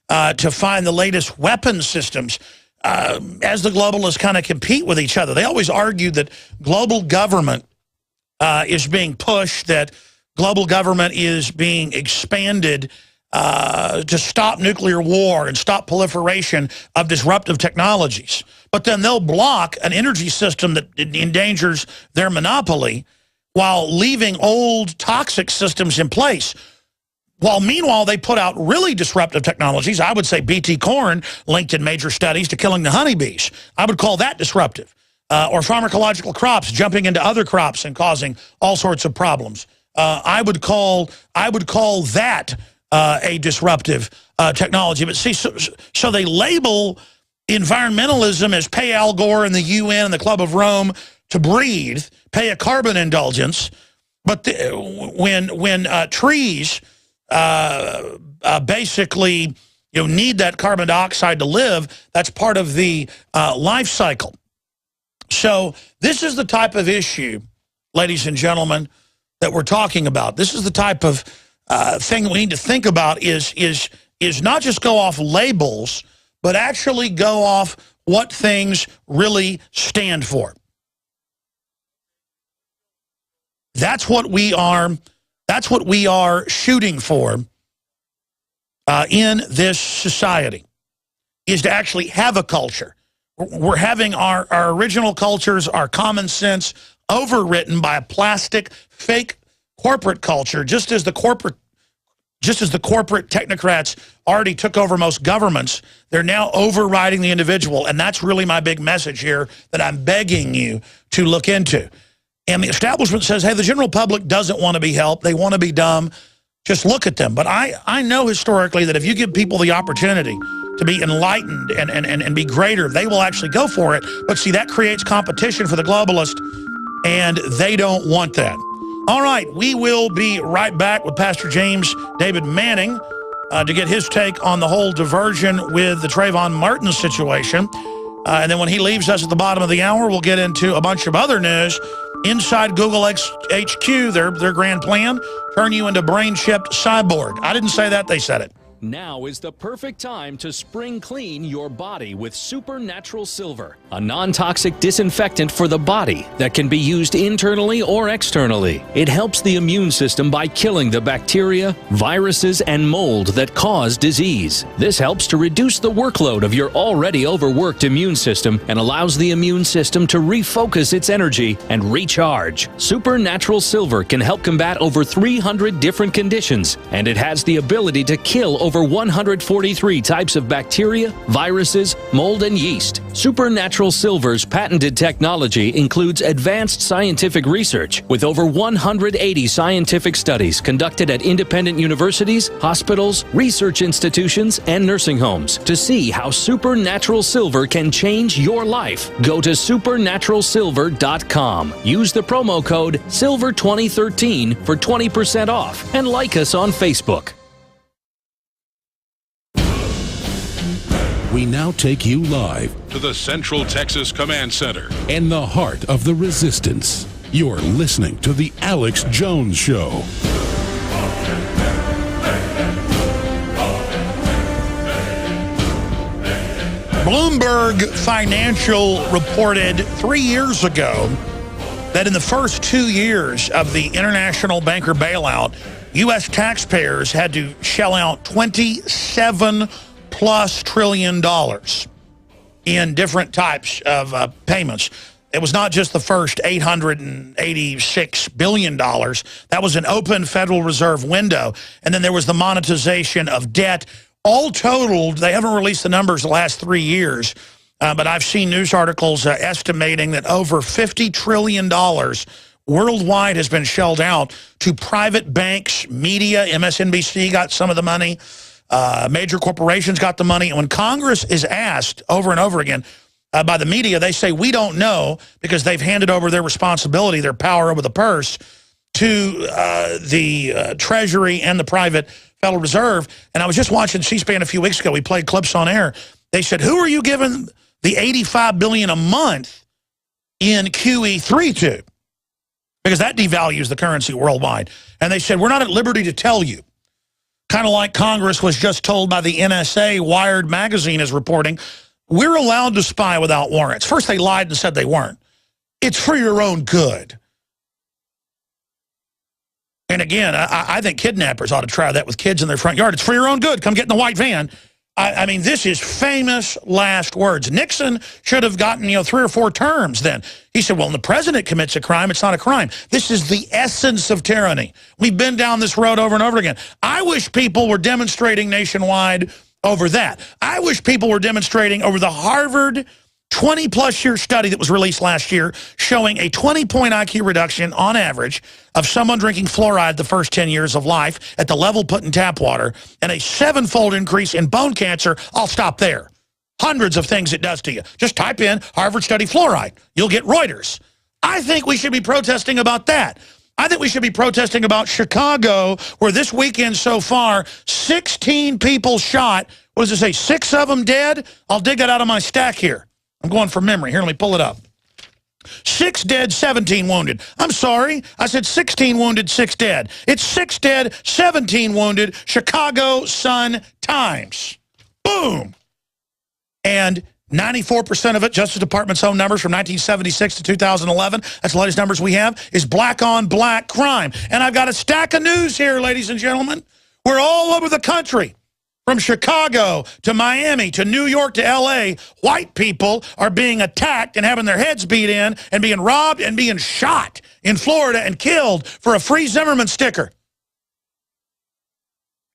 to find the latest weapon systems. As the globalists kind of compete with each other. They always argued that global government is being pushed, that global government is being expanded to stop nuclear war and stop proliferation of disruptive technologies. But then they'll block an energy system that endangers their monopoly while leaving old toxic systems in place. While meanwhile, they put out really disruptive technologies. I would say BT corn linked in major studies to killing the honeybees. I would call that disruptive. Or pharmacological crops jumping into other crops and causing all sorts of problems. I would call that a disruptive technology. But see, so they label environmentalism as pay Al Gore and the UN and the Club of Rome to breathe, pay a carbon indulgence. But when trees basically need that carbon dioxide to live, that's part of the life cycle. So this is the type of issue, ladies and gentlemen, that we're talking about. This is the type of thing we need to think about is not just go off labels, but actually go off what things really stand for. That's what we are shooting for in this society, is to actually have a culture. We're having our original cultures, our common sense, overwritten by a plastic, fake corporate culture, just as the corporate technocrats already took over most governments. They're now overriding the individual, and that's really my big message here that I'm begging you to look into. And the establishment says, hey, the general public doesn't want to be helped. They want to be dumb. Just look at them. But I know historically that if you give people the opportunity to be enlightened and be greater, they will actually go for it. But see, that creates competition for the globalist, and they don't want that. All right, we will be right back with Pastor James David Manning to get his take on the whole diversion with the Trayvon Martin situation. And then when he leaves us at the bottom of the hour, we'll get into a bunch of other news. Inside Google HQ, their grand plan, turn you into brain-chipped cyborg. I didn't say that, they said it. Now is the perfect time to spring clean your body with Supernatural Silver, a non-toxic disinfectant for the body that can be used internally or externally. It helps the immune system by killing the bacteria, viruses, and mold that cause disease. This helps to reduce the workload of your already overworked immune system and allows the immune system to refocus its energy and recharge. Supernatural Silver can help combat over 300 different conditions, and it has the ability to kill over 143 types of bacteria, viruses, mold, and yeast. Supernatural Silver's patented technology includes advanced scientific research with over 180 scientific studies conducted at independent universities, hospitals, research institutions, and nursing homes to see how Supernatural Silver can change your life. Go to supernaturalsilver.com. Use the promo code SILVER2013 for 20% off and like us on Facebook. We now take you live to the Central Texas Command Center in the heart of the resistance. You're listening to The Alex Jones Show. Bloomberg Financial reported 3 years ago that in the first 2 years of the international banker bailout, U.S. taxpayers had to shell out $27+ trillion in different types of payments. It was not just the first $886 billion. That was an open Federal Reserve window. And then there was the monetization of debt. All totaled, they haven't released the numbers the last 3 years, but I've seen news articles estimating that over $50 trillion worldwide has been shelled out to private banks, media. MSNBC got some of the money. Major corporations got the money. And when Congress is asked over and over again by the media, they say, we don't know, because they've handed over their responsibility, their power over the purse, to the Treasury and the private Federal Reserve. And I was just watching C-SPAN a few weeks ago. We played clips on air. They said, who are you giving the $85 billion a month in QE3 to? Because that devalues the currency worldwide. And they said, we're not at liberty to tell you. Kind of like Congress was just told by the NSA, Wired magazine is reporting, we're allowed to spy without warrants. First they lied and said they weren't. It's for your own good. And again, I think kidnappers ought to try that with kids in their front yard. It's for your own good. Come get in the white van. I mean, this is famous last words. Nixon should have gotten, 3 or 4 terms then. He said, well, when the president commits a crime, it's not a crime. This is the essence of tyranny. We've been down this road over and over again. I wish people were demonstrating nationwide over that. I wish people were demonstrating over the Harvard 20-plus year study that was released last year showing a 20-point IQ reduction on average of someone drinking fluoride the first 10 years of life at the level put in tap water, and a 7-fold increase in bone cancer. I'll stop there. Hundreds of things it does to you. Just type in Harvard study fluoride. You'll get Reuters. I think we should be protesting about that. I think we should be protesting about Chicago, where this weekend so far, 16 people shot. What does it say, 6 of them dead? I'll dig that out of my stack here. I'm going from memory. Here, let me pull it up. 6 dead, 17 wounded. I'm sorry. I said 16 wounded, 6 dead. It's 6 dead, 17 wounded. Chicago Sun-Times. Boom. And 94% of it, Justice Department's own numbers from 1976 to 2011, that's the latest numbers we have, is black-on-black crime. And I've got a stack of news here, ladies and gentlemen. We're all over the country. From Chicago to Miami to New York to L.A., white people are being attacked and having their heads beat in and being robbed and being shot in Florida and killed for a free Zimmerman sticker.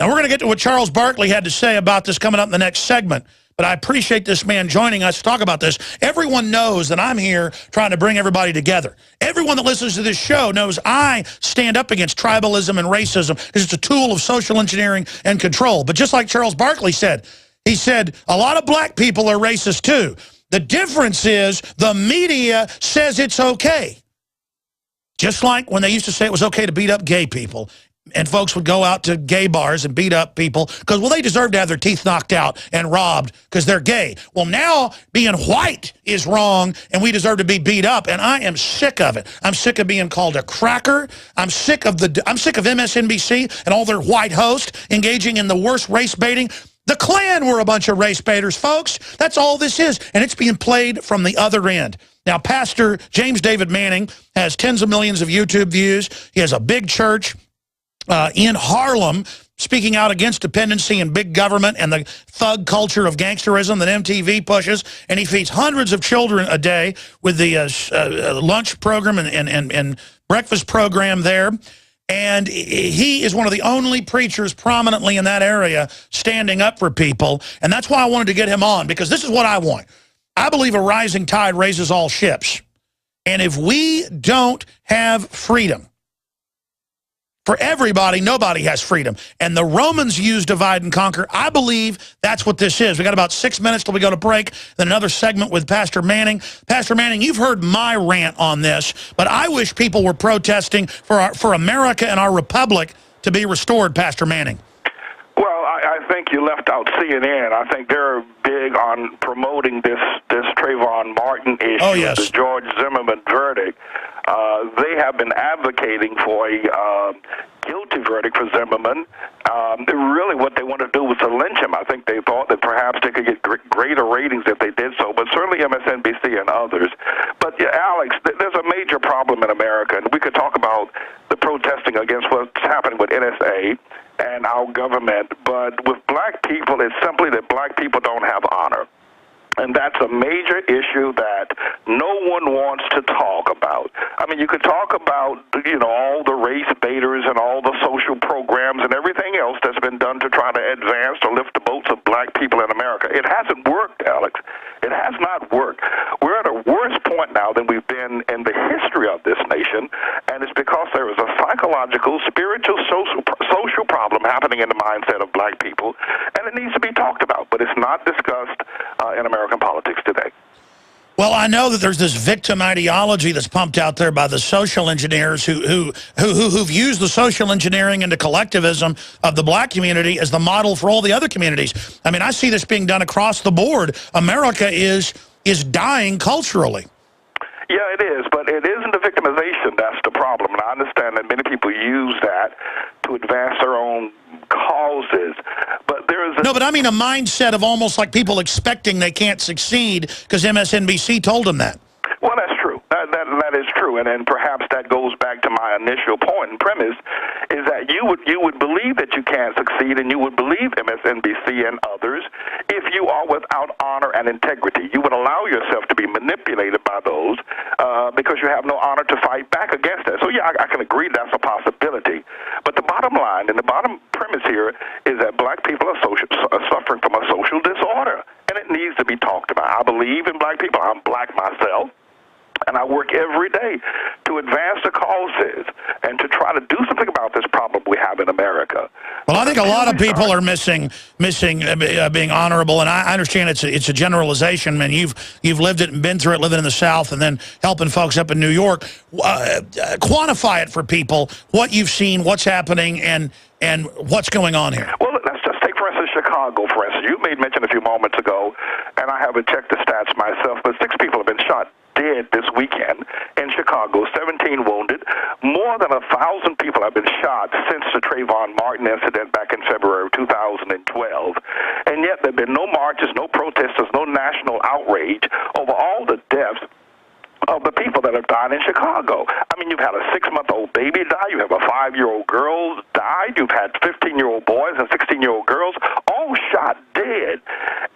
Now, we're going to get to what Charles Barkley had to say about this coming up in the next segment, but I appreciate this man joining us to talk about this. Everyone knows that I'm here trying to bring everybody together. Everyone that listens to this show knows I stand up against tribalism and racism because it's a tool of social engineering and control. But just like Charles Barkley said, he said, a lot of black people are racist too. The difference is the media says it's okay. Just like when they used to say it was okay to beat up gay people. And folks would go out to gay bars and beat up people because, well, they deserve to have their teeth knocked out and robbed because they're gay. Well, now being white is wrong and we deserve to be beat up, and I am sick of it. I'm sick of being called a cracker. I'm sick of MSNBC and all their white hosts engaging in the worst race baiting. The Klan were a bunch of race baiters, folks. That's all this is, and it's being played from the other end. Now, Pastor James David Manning has tens of millions of YouTube views. He has a big church in Harlem, speaking out against dependency and big government and the thug culture of gangsterism that MTV pushes. And he feeds hundreds of children a day with the lunch program and breakfast program there. And he is one of the only preachers prominently in that area standing up for people. And that's why I wanted to get him on, because this is what I want. I believe a rising tide raises all ships. And if we don't have freedom, for everybody, nobody has freedom. And the Romans used divide and conquer. I believe that's what this is. We got about 6 minutes till we go to break, then another segment with Pastor Manning. Pastor Manning, you've heard my rant on this, but I wish people were protesting for America and our republic to be restored, Pastor Manning. Well, I think think you left out CNN. I think they're big on promoting this Trayvon Martin issue, the George Zimmerman verdict. They have been advocating for a guilty verdict for Zimmerman. Really what they want to do was to lynch him. I think they thought that perhaps they could get greater ratings if they did so, but certainly MSNBC and others. But, yeah, Alex, there's a major problem in America, and we could talk about the protesting against what's happening with NSA and our government, but with black people, it's simply that black people don't have honor. And that's a major issue that no one wants to talk about. I mean, you could talk about, all the race baiters and all the social programs and everything else that's been done to try to advance or lift the boats of black people in America. It hasn't worked, Alex. It has not worked. We're at a worse point now than we've been in the history of this nation, and it's because there is a psychological, spiritual, social problem happening in the mindset of black people, and it needs to be talked about, but it's not discussed in American politics today. Well, I know that there's this victim ideology that's pumped out there by the social engineers who've used the social engineering into collectivism of the black community as the model for all the other communities. I mean, I see this being done across the board. America is dying culturally. Yeah, it is, but it isn't the victimization that's the problem. And I understand that many people use that to advance their own causes. But there is No, but I mean a mindset of almost like people expecting they can't succeed because MSNBC told them that. Well, that's true. That is true, and perhaps that goes back to my initial point and premise, is that you would believe that you can succeed, and you would believe MSNBC and others if you are without honor and integrity. You would allow yourself to be manipulated by those because you have no honor to fight back against that. So, yeah, I can agree that's a possibility. But the bottom line and the bottom premise here is that black people are suffering from a social disorder, and it needs to be talked about. I believe in black people. I'm black myself. And I work every day to advance the causes and to try to do something about this problem we have in America. Well, I think a lot of people are missing being honorable, and I understand it's a generalization. And you've lived it and been through it, living in the South, and then helping folks up in New York. Quantify it for people, what you've seen, what's happening, and what's going on here. Well, let's just take, for instance, Chicago, for instance. You made mention a few moments ago, and I haven't checked the stats myself, but 6 people have been shot dead this weekend in Chicago, 17 wounded. More than 1,000 people have been shot since the Trayvon Martin incident back in February of 2012. And yet there have been no marches, no protesters, no national outrage over all the deaths of the people that have died in Chicago. I mean, you've had a 6-month-old baby die. You have a 5-year-old girl died. You've had 15-year-old boys and 16-year-old girls all shot dead.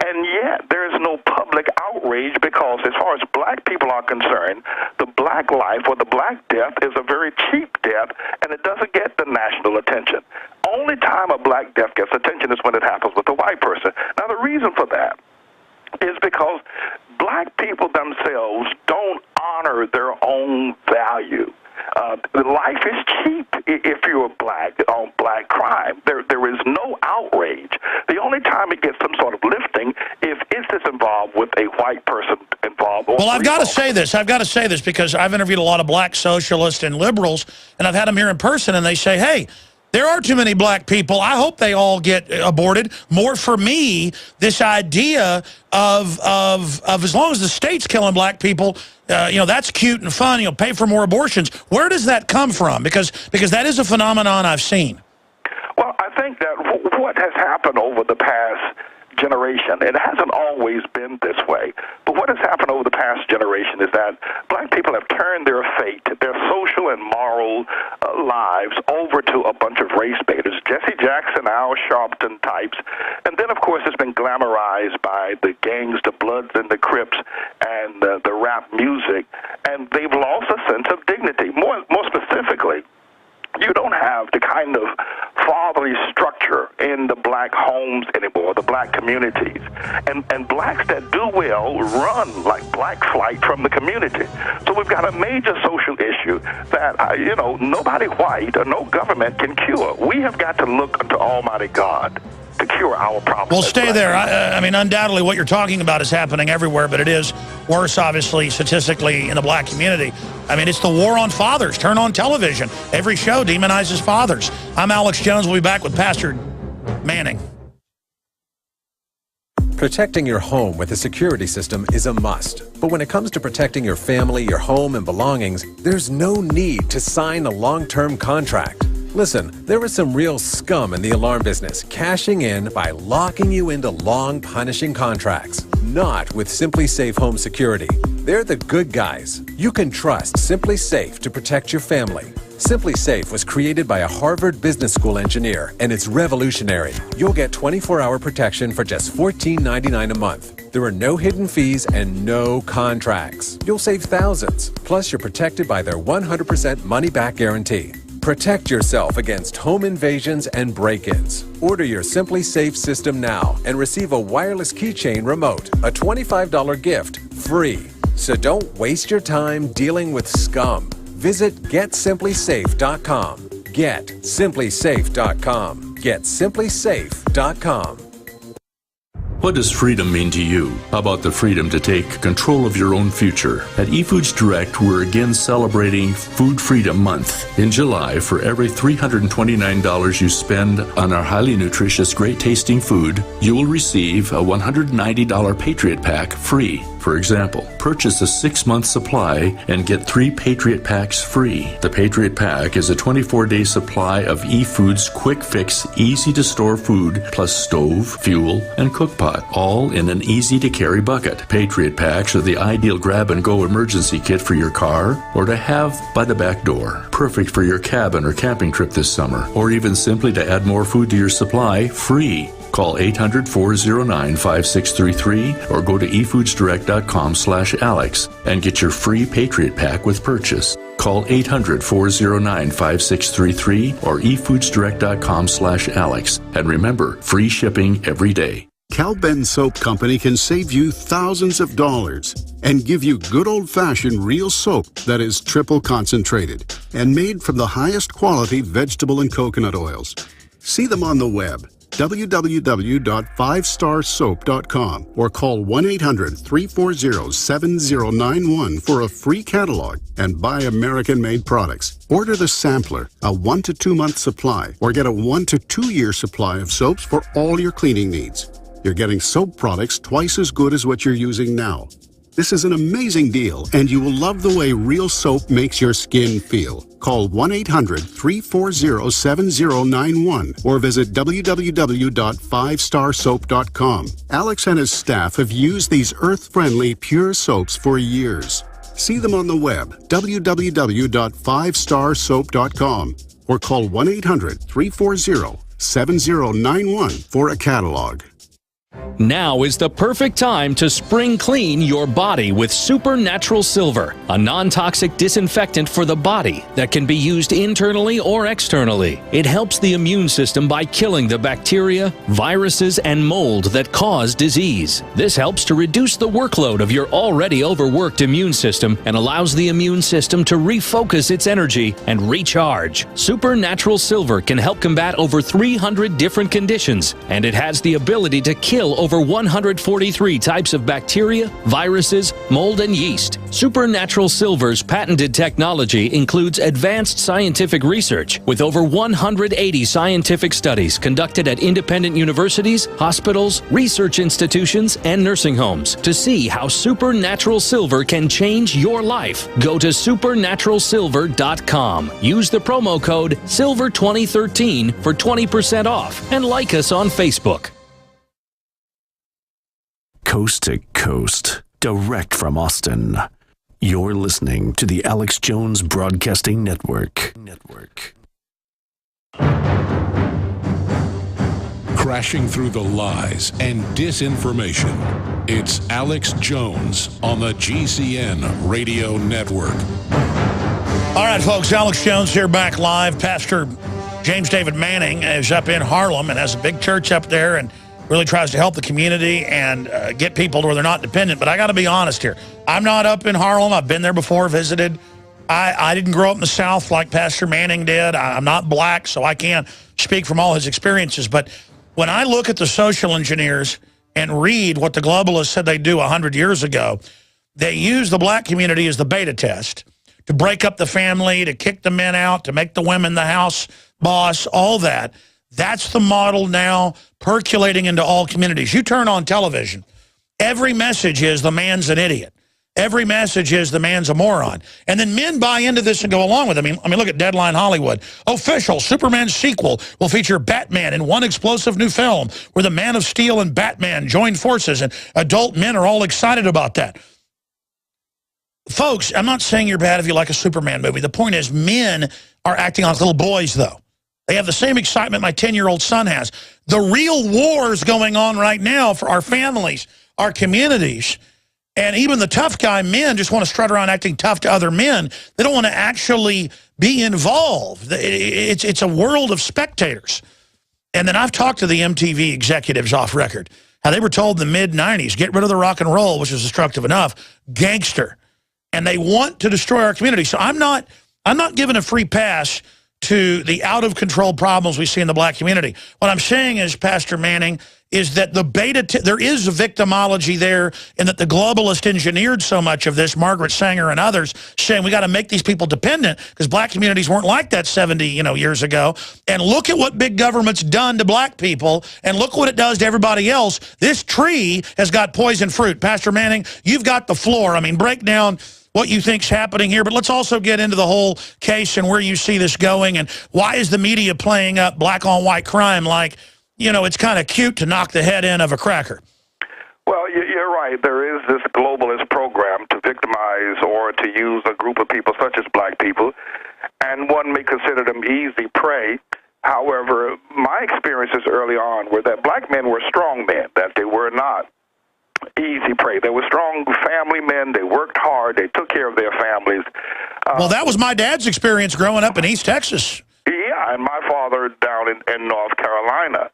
And yet there is no public outrage because as far as black people are concerned, the black life or the black death is a very cheap death, and it doesn't get the national attention. Only time a black death gets attention is when it happens with a white person. Now, the reason for that is because black people themselves don't honor their own value. Life is cheap if you're black on black crime. There is no outrage. The only time it gets some sort of lifting if it's involved with a white person involved. Well, I've got to say this because I've interviewed a lot of black socialists and liberals, and I've had them here in person, and they say, hey, there are too many black people. I hope they all get aborted. More for me, this idea of as long as the state's killing black people, that's cute and fun. Pay for more abortions. Where does that come from? Because that is a phenomenon I've seen. Well, I think that what has happened over the past generation, it hasn't always been this way, but what has happened over the past generation is that black people have turned their fate, their social and moral lives over to a bunch of race baiters, Jesse Jackson, Al Sharpton types, and then of course it's been glamorized by the gangs, the Bloods and the Crips, and the rap music, and they've lost a sense of dignity. More specifically, you don't have the kind of fatherly structure in the black homes anymore, the black communities. And blacks that do well run like black flight from the community. So we've got a major social issue that, nobody white or no government can cure. We have got to look unto Almighty God to cure our problems. Well, stay there. I mean, undoubtedly what you're talking about is happening everywhere, but it is worse, obviously, statistically in the black community. I mean, it's the war on fathers. Turn on television. Every show demonizes fathers. I'm Alex Jones. We'll be back with Pastor Manning. Protecting your home with a security system is a must. But when it comes to protecting your family, your home, and belongings, there's no need to sign a long-term contract. Listen, there is some real scum in the alarm business, cashing in by locking you into long, punishing contracts. Not with Simply Safe Home Security. They're the good guys. You can trust Simply Safe to protect your family. Simply Safe was created by a Harvard Business School engineer, and it's revolutionary. You'll get 24-hour protection for just $14.99 a month. There are no hidden fees and no contracts. You'll save thousands. Plus, you're protected by their 100% money-back guarantee. Protect yourself against home invasions and break-ins. Order your Simply Safe system now and receive a wireless keychain remote, a $25 gift, free. So don't waste your time dealing with scum. Visit GetSimplySafe.com. GetSimplySafe.com. GetSimplySafe.com. What does freedom mean to you? How about the freedom to take control of your own future? At eFoods Direct, we're again celebrating Food Freedom Month. In July, for every $329 you spend on our highly nutritious, great-tasting food, you will receive a $190 Patriot Pack free. For example, purchase a 6-month supply and get 3 Patriot Packs free. The Patriot Pack is a 24-day supply of eFoods quick fix, easy-to-store food, plus stove, fuel, and cook pot, all in an easy-to-carry bucket. Patriot Packs are the ideal grab-and-go emergency kit for your car or to have by the back door. Perfect for your cabin or camping trip this summer, or even simply to add more food to your supply, free. Call 800-409-5633 or go to efoodsdirect.com/Alex and get your free Patriot Pack with purchase. Call 800-409-5633 or efoodsdirect.com/Alex. And remember, free shipping every day. Cal-Ben Soap Company can save you thousands of dollars and give you good old-fashioned real soap that is triple concentrated and made from the highest quality vegetable and coconut oils. See them on the web, www.5starsoap.com, or call 1-800-340-7091 for a free catalog and buy American-made products. Order the sampler, a 1 to 2 month supply, or get a 1 to 2 year supply of soaps for all your cleaning needs. You're getting soap products twice as good as what you're using now. This is an amazing deal, and you will love the way real soap makes your skin feel. Call 1-800-340-7091 or visit www.5starsoap.com. Alex and his staff have used these earth-friendly, pure soaps for years. See them on the web, www.5starsoap.com, or call 1-800-340-7091 for a catalog. Now is the perfect time to spring clean your body with Supernatural Silver, a non-toxic disinfectant for the body that can be used internally or externally. It helps the immune system by killing the bacteria, viruses, and mold that cause disease. This helps to reduce the workload of your already overworked immune system and allows the immune system to refocus its energy and recharge. Supernatural Silver can help combat over 300 different conditions, and it has the ability to kill over 143 types of bacteria, viruses, mold, and yeast. Supernatural Silver's patented technology includes advanced scientific research with over 180 scientific studies conducted at independent universities, hospitals, research institutions, and nursing homes to see how Supernatural Silver can change your life. Go to supernaturalsilver.com. Use the promo code SILVER2013 for 20% off and like us on Facebook. Coast to coast, direct from Austin. You're listening to the Alex Jones Broadcasting Network. Crashing through the lies and disinformation. It's Alex Jones on the GCN Radio Network. All right, folks, Alex Jones here, back live. Pastor James David Manning is up in Harlem and has a big church up there and really tries to help the community and get people to where they're not dependent. But I got to be honest here. I'm not up in Harlem. I've been there before, visited. I didn't grow up in the South like Pastor Manning did. I'm not black, so I can't speak from all his experiences. But when I look at the social engineers and read what the globalists said they'd do 100 years ago, they use the black community as the beta test to break up the family, to kick the men out, to make the women the house boss, all that. That's the model now percolating into all communities. You turn on television, every message is the man's an idiot. Every message is the man's a moron. And then men buy into this and go along with it. I mean, look at Deadline Hollywood. Official Superman sequel will feature Batman in one explosive new film where the Man of Steel and Batman join forces, and adult men are all excited about that. Folks, I'm not saying you're bad if you like a Superman movie. The point is men are acting like little boys, though. They have the same excitement my 10-year-old son has. The real war's going on right now for our families, our communities. And even the tough guy men just want to strut around acting tough to other men. They don't want to actually be involved. It's a world of spectators. And then I've talked to the MTV executives off record, how they were told in the mid-90s, get rid of the rock and roll, which is destructive enough, gangster. And they want to destroy our community. So I'm not giving a free pass to the out-of-control problems we see in the black community. What I'm saying is, Pastor Manning, is that the there is a victimology there, and that the globalist engineered so much of this, Margaret Sanger and others, saying we got to make these people dependent because black communities weren't like that 70 years ago. And look at what big government's done to black people, and look what it does to everybody else. This tree has got poison fruit. Pastor Manning, you've got the floor. I mean, break down what you think's happening here, but let's also get into the whole case and where you see this going, and why is the media playing up black-on-white crime like, it's kind of cute to knock the head in of a cracker? Well, you're right. There is this globalist program to victimize or to use a group of people such as black people, and one may consider them easy prey. However, my experiences early on were that black men were strong men, that they were not easy prey. They were strong family men. They worked hard. They took care of their families. Well, that was my dad's experience growing up in East Texas. Yeah, and my father down in North Carolina.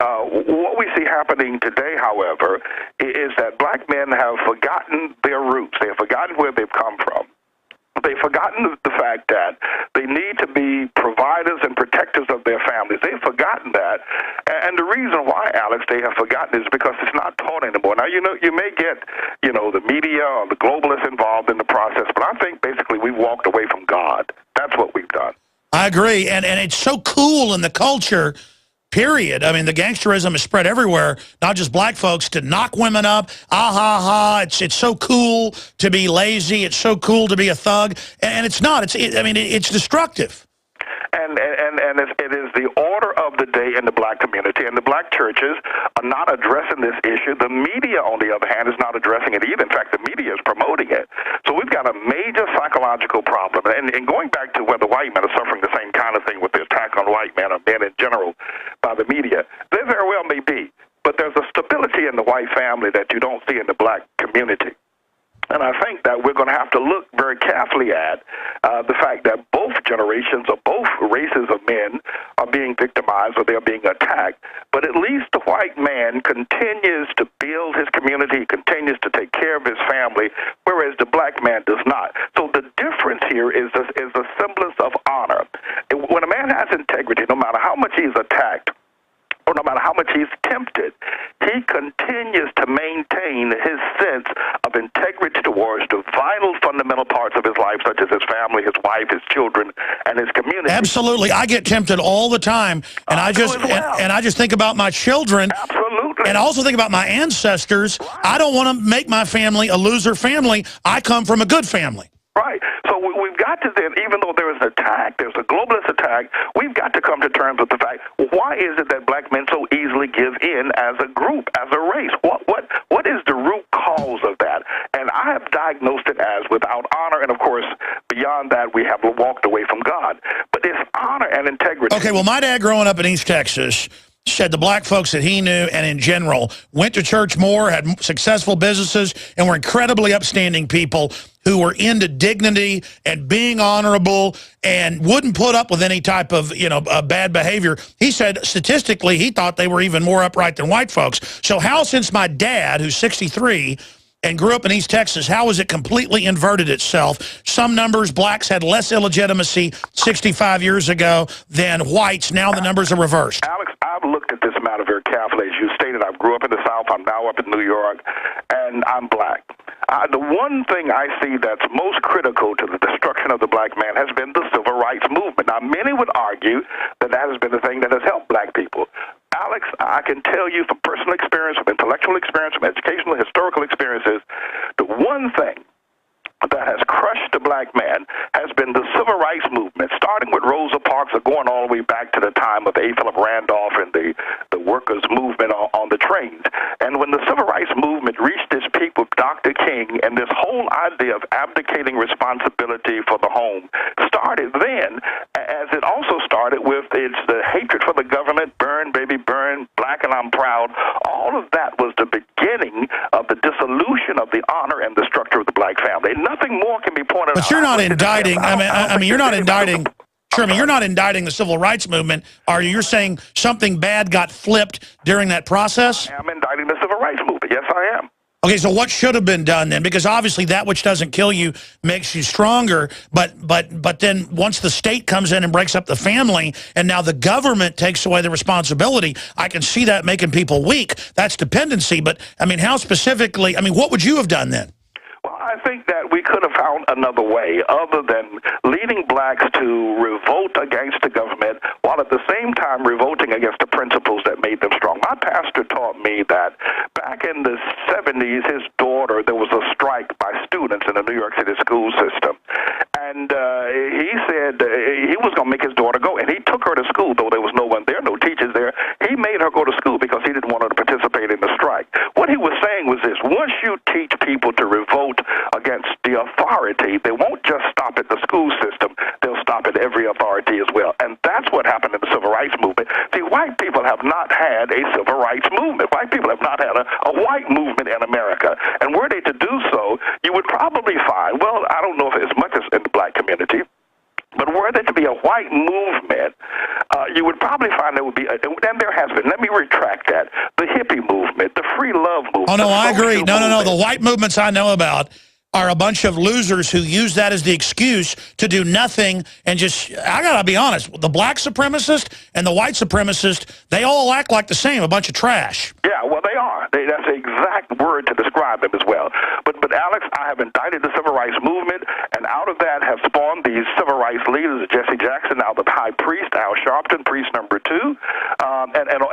What we see happening today, however, is that black men have forgotten their roots. They have forgotten where they've come from. They've forgotten the fact that they need to be providers and protectors of their families. They've forgotten that. And the reason why, Alex, they have forgotten is because it's not taught anymore. Now, you may get, the media or the globalists involved in the process, but I think basically we've walked away from God. That's what we've done. I agree. And it's so cool in the culture, period. I mean, the gangsterism is spread everywhere, not just black folks, to knock women up. Ah, ha, ha. It's so cool to be lazy. It's so cool to be a thug. And it's not. It's destructive. And it is the order of the day in the black community, and the black churches are not addressing this issue. The media, on the other hand, is not addressing it either. In fact, the media is promoting it. So we've got a major psychological problem. And going back to whether white men are suffering the same kind of thing with the attack on white men or men in general by the media, there very well may be. But there's a stability in the white family that you don't see in the black community. And I think that we're going to have to look very carefully at the fact that both generations or both races of men are being victimized or they're being attacked. But at least the white man continues to build his community, continues to take care of his family, whereas the black man does not. So the difference here is the semblance of honor. When a man has integrity, no matter how much he's attacked, or no matter how much he's tempted, he continues to maintain his sense of integrity towards the vital, fundamental parts of his life, such as his family, his wife, his children, and his community. Absolutely. I get tempted all the time, and I just think about my children. Absolutely. And I also think about my ancestors. Right. I don't want to make my family a loser family. I come from a good family. Right. So we've got to then, even though there is an attack, there's a globalist attack, we've got to come to terms with the fact, why is it that black men so easily give in as a group, as a race? What is the root cause of that? And I have diagnosed it as without honor, and of course, beyond that, we have walked away from God. But it's honor and integrity. Okay, well, my dad growing up in East Texas said the black folks that he knew and in general went to church more, had successful businesses, and were incredibly upstanding people who were into dignity and being honorable and wouldn't put up with any type of, bad behavior. He said statistically he thought they were even more upright than white folks. So how, since my dad, who's 63, and grew up in East Texas, how has it completely inverted itself? Some numbers, blacks had less illegitimacy 65 years ago than whites. Now the numbers are reversed. Alex, I've looked at this matter very carefully. As you stated, I grew up in the South. I'm now up in New York, and I'm black. The one thing I see that's most critical to the destruction of the black man has been the civil rights movement. Now, many would argue that that has been the thing that has helped black people. Alex, I can tell you from personal experience, from intellectual experience, from educational, historical experiences, the one thing that has crushed the black man has been the civil rights movement, starting with Rosa Parks or going all the way back to the time of A. Philip Randolph and the workers' movement on the trains. And when the civil rights movement reached its peak with Dr. King and this whole idea of abdicating responsibility for the home started then, as it also started with the hatred for the government, burn, baby, burn, black and I'm proud. All of that was the beginning of the dissolution of the honor and the structure of the black family. Nothing more can be pointed out. But you're not indicting, I mean, you're not indicting, Sherman, you're not indicting the civil rights movement, are you? You're saying something bad got flipped during that process? I am indicting the civil rights movement. Yes, I am. Okay, so what should have been done then? Because obviously that which doesn't kill you makes you stronger, but then once the state comes in and breaks up the family and now the government takes away the responsibility, I can see that making people weak. That's dependency, but I mean, how specifically, I mean, what would you have done then? Well, I think that we could have found another way other than leading blacks to revolt against the government while at the same time revolting against the principles that made them strong. My pastor taught me that back in the 70s, his daughter, there was a strike by students in the New York City school system. And he said he was going to make his daughter go. And he took her to school, though there was no one there, no teachers there. He made her go to school because he didn't want her to participate in the strike. What he was saying was this: once you teach people to revolt against the authority, they won't just stop at the school system, they'll stop at every authority as well. And that's what happened in the civil rights movement. See, white people have not had a civil rights movement. White people have not had a white movement in America. And were they to do so, you would probably find, well, I don't know if as much as in the black community, but were there to be a white movement, you would probably find there would be, and there has been, let me retract that, the hippie movement, the free love movement. Oh, no, I agree. No. The white movements I know about are a bunch of losers who use that as the excuse to do nothing and just, I gotta be honest, the black supremacist and the white supremacist, they all act like the same, a bunch of trash. Yeah, well, they are. That's the exact word to describe them as well. But Alex, I have indicted the civil rights movement, and out of that have spawned these civil rights leaders, Jesse Jackson, now the high priest, Al Sharpton, priest number 2,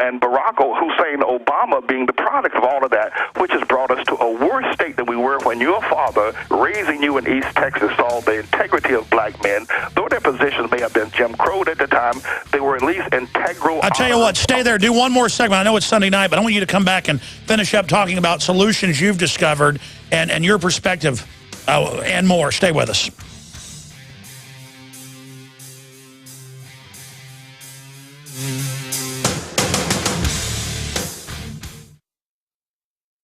and Barack Hussein Obama being the product of all of that, which has brought us to a worse state than we were when your father, raising you in East Texas, saw the integrity of black men. Though their positions may have been Jim Crow at the time, they were at least integral. I'll tell you what, stay there. Do one more segment. I know it's Sunday night, but I want you to come back and finish up talking about solutions you've discovered and your perspective and more. Stay with us.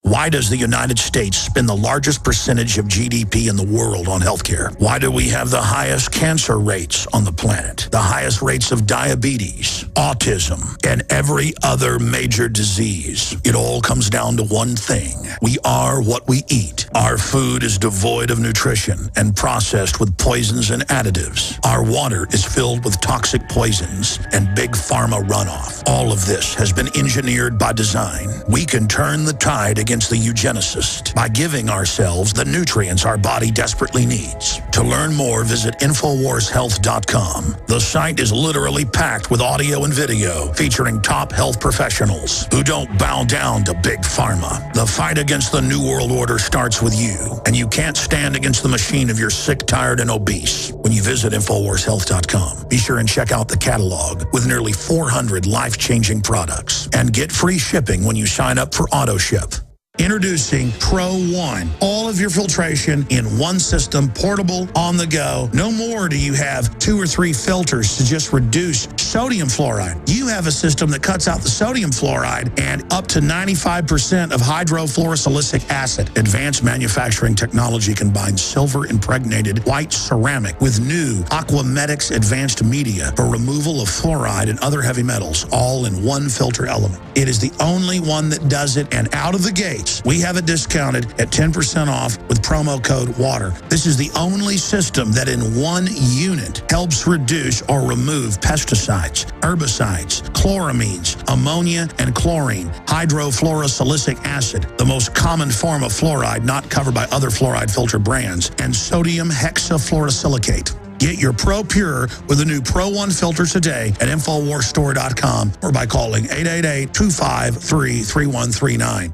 Why does the United States spend the largest percentage of GDP in the world on healthcare? Why do we have the highest cancer rates on the planet, the highest rates of diabetes, autism, and every other major disease? It all comes down to one thing. We are what we eat. Our food is devoid of nutrition and processed with poisons and additives. Our water is filled with toxic poisons and big pharma runoff. All of this has been engineered by design. We can turn the tide against the eugenicist by giving ourselves the nutrients our body desperately needs. To learn more, visit InfoWarsHealth.com. The site is literally packed with audio and video featuring top health professionals who don't bow down to big pharma. The fight against the New World Order starts with you, and you can't stand against the machine if you're sick, tired, and obese. When you visit InfoWarsHealth.com, be sure and check out the catalog with nearly 400 life-changing products, and get free shipping when you sign up for AutoShip. Introducing Pro One. All of your filtration in one system, portable, on the go. No more do you have 2 or 3 filters to just reduce sodium fluoride. You have a system that cuts out the sodium fluoride and up to 95% of hydrofluorosilicic acid. Advanced manufacturing technology combines silver-impregnated white ceramic with new Aquamedics advanced media for removal of fluoride and other heavy metals, all in one filter element. It is the only one that does it, and out of the gate, lights. We have it discounted at 10% off with promo code WATER. This is the only system that in one unit helps reduce or remove pesticides, herbicides, chloramines, ammonia, and chlorine, hydrofluorosilicic acid, the most common form of fluoride not covered by other fluoride filter brands, and sodium hexafluorosilicate. Get your Pro Pure with the new Pro 1 filter today at InfoWarsStore.com or by calling 888-253-3139.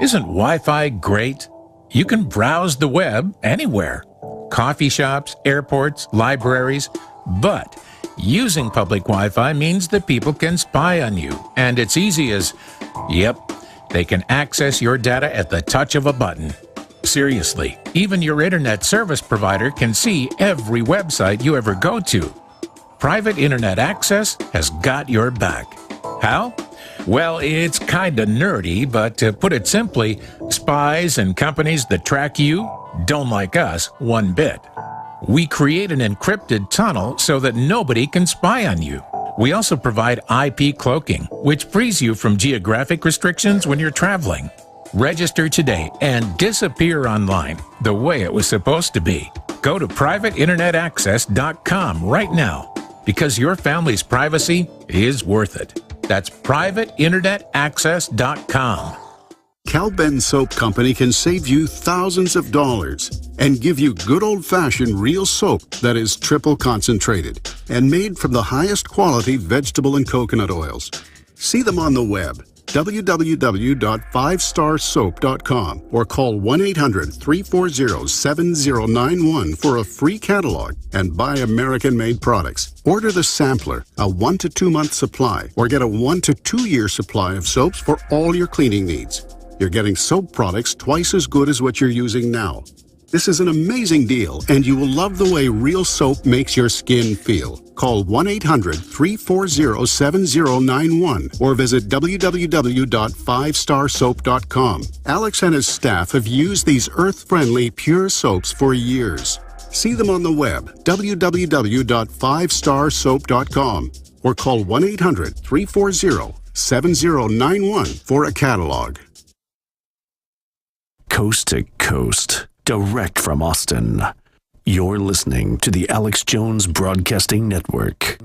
Isn't Wi-Fi great? You can browse the web anywhere. Coffee shops, airports, libraries. But using public Wi-Fi means that people can spy on you. And it's easy as, yep, they can access your data at the touch of a button. Seriously, even your internet service provider can see every website you ever go to. Private internet access has got your back. How? Well, it's kinda nerdy, but to put it simply, spies and companies that track you don't like us one bit. We create an encrypted tunnel so that nobody can spy on you. We also provide IP cloaking, which frees you from geographic restrictions when you're traveling. Register today and disappear online the way it was supposed to be. Go to privateinternetaccess.com right now because your family's privacy is worth it. That's privateinternetaccess.com. Cal Ben Soap Company can save you thousands of dollars and give you good old-fashioned real soap that is triple concentrated and made from the highest quality vegetable and coconut oils. See them on the web, www.5starsoap.com, or call 1-800-340-7091 for a free catalog and buy American-made products. Order the sampler, a 1 to 2 month supply, or get a 1 to 2 year supply of soaps for all your cleaning needs. You're getting soap products twice as good as what you're using now. This is an amazing deal, and you will love the way real soap makes your skin feel. Call 1-800-340-7091 or visit www.5starsoap.com. Alex and his staff have used these earth-friendly, pure soaps for years. See them on the web, www.5starsoap.com, or call 1-800-340-7091 for a catalog. Coast to coast, direct from Austin. You're listening to the Alex Jones Broadcasting Network.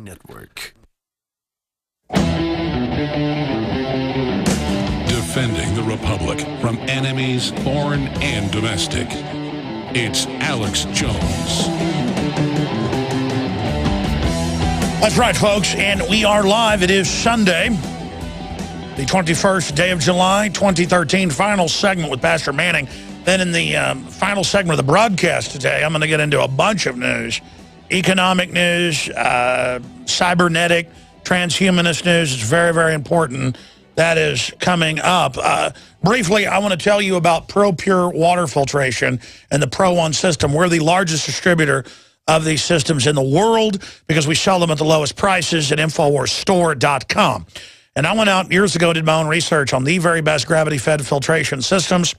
Defending the Republic from enemies, foreign and domestic. It's Alex Jones. That's right, folks, and we are live. It is Sunday, the 21st day of July, 2013, final segment with Pastor Manning. Then in the final segment of the broadcast today, I'm going to get into a bunch of news. Economic news, cybernetic, transhumanist news. It's very, very important. That is coming up. Briefly, I want to tell you about Pro Pure water filtration and the Pro 1 system. We're the largest distributor of these systems in the world because we sell them at the lowest prices at InfoWarsStore.com. And I went out years ago and did my own research on the very best gravity-fed filtration systems.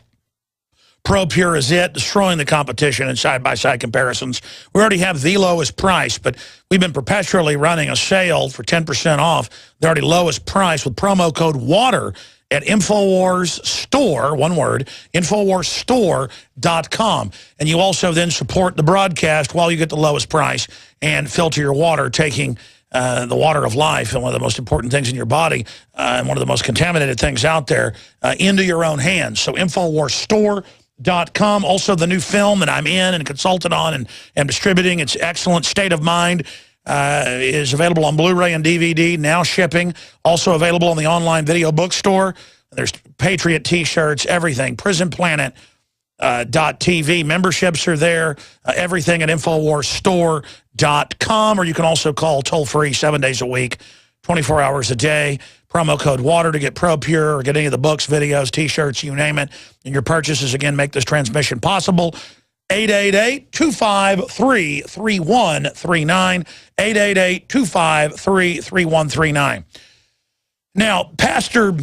Pro Pure is it, destroying the competition in side-by-side comparisons. We already have the lowest price, but we've been perpetually running a sale for 10% off the already lowest price with promo code WATER at InfoWars Store, one word, InfoWarsStore.com. And you also then support the broadcast while you get the lowest price and filter your water, taking the water of life, and one of the most important things in your body, and one of the most contaminated things out there, into your own hands. So InfoWarsStore.com. Also, the new film that I'm in and consulted on and am distributing, it's excellent. State of Mind is available on Blu-ray and DVD, now shipping. Also available on the online video bookstore. There's Patriot T-shirts, everything. Prison Planet. .tv. Memberships are there. Everything at InfoWarsStore.com, or you can also call toll-free 7 days a week, 24 hours a day. Promo code WATER to get Pro Pure or get any of the books, videos, T-shirts, you name it. And your purchases, again, make this transmission possible. 888-253-3139. 888-253-3139. Now, Pastor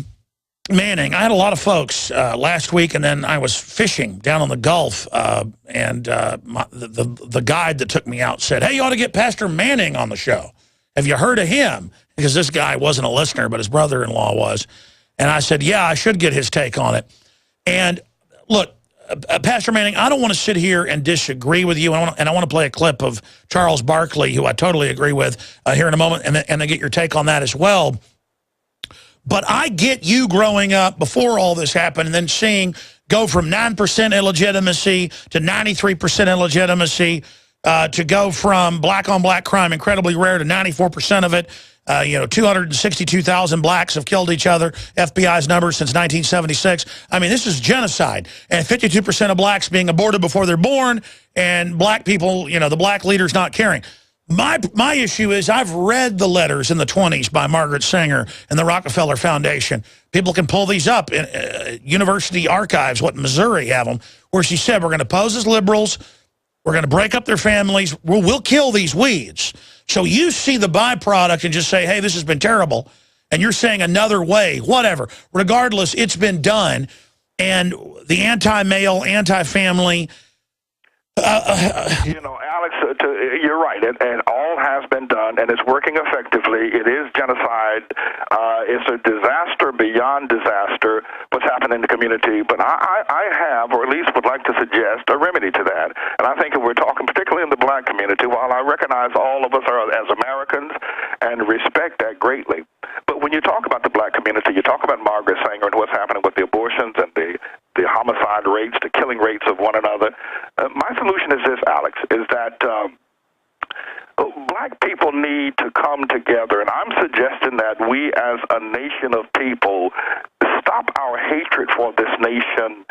Manning, I had a lot of folks last week, and then I was fishing down on the Gulf, and the guide that took me out said, hey, you ought to get Pastor Manning on the show. Have you heard of him? Because this guy wasn't a listener, but his brother-in-law was. And I said, yeah, I should get his take on it. And look, Pastor Manning, I don't want to sit here and disagree with you, and I want to play a clip of Charles Barkley, who I totally agree with, here in a moment, and then get your take on that as well. But I get you growing up before all this happened and then seeing go from 9% illegitimacy to 93% illegitimacy, to go from black-on-black crime, incredibly rare, to 94% of it. 262,000 blacks have killed each other, FBI's numbers since 1976. I mean, this is genocide. And 52% of blacks being aborted before they're born, and black people, the black leaders not caring. My issue is I've read the letters in the 20s by Margaret Sanger and the Rockefeller Foundation. People can pull these up in university archives, Missouri have them, where she said, we're going to pose as liberals, we're going to break up their families, we'll kill these weeds. So you see the byproduct and just say, hey, this has been terrible. And you're saying another way, whatever. Regardless, it's been done. And the anti-male, anti-family... Alex, you're right, and all has been done, and it's working effectively. It is genocide. It's a disaster beyond disaster, what's happened in the community. But I have, or at least would like to suggest, a remedy to that. And I think if we're talking particularly in the black community, while I recognize all of us are as Americans and respect that greatly, but when you talk about the black community, you talk about Margaret Sanger and what's happening with the abortions and the homicide rates, the killing rates of one another. My solution is this, Alex, is that black people need to come together, and I'm suggesting that we as a nation of people stop our hatred for this nation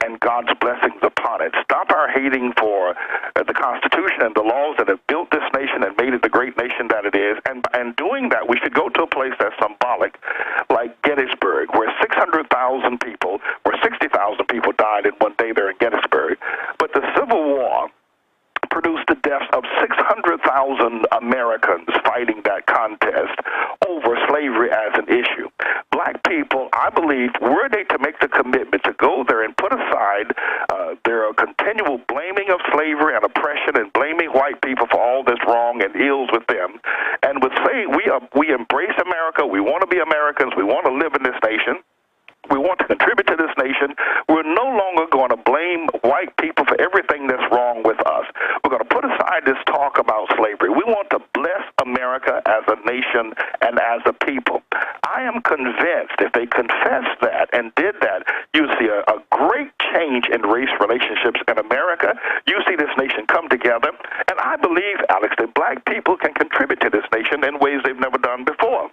and God's blessings upon it. Stop our hating for the Constitution and the laws that have built this nation and made it the great nation that it is. And doing that, we should go to a place that's symbolic, like Gettysburg, where 600,000 people, where 60,000 people died in one day there in Gettysburg. But the Civil War produced the deaths of 600,000 Americans fighting that contest over slavery as an issue. Black people, I believe, were they to make the commitment to go there and put aside their continual blaming of slavery and oppression and blaming white people for all this wrong and ills with them, and would say, we embrace America, we want to be Americans, we want to live in this nation, we want to contribute to this nation. We're no longer going to blame white people for everything that's wrong with us. We're going to put aside this talk about slavery. We want to bless America as a nation and as a people. I am convinced if they confessed that and did that, you see a great change in race relationships in America. You see this nation come together. And I believe, Alex, that black people can contribute to this nation in ways they've never done before.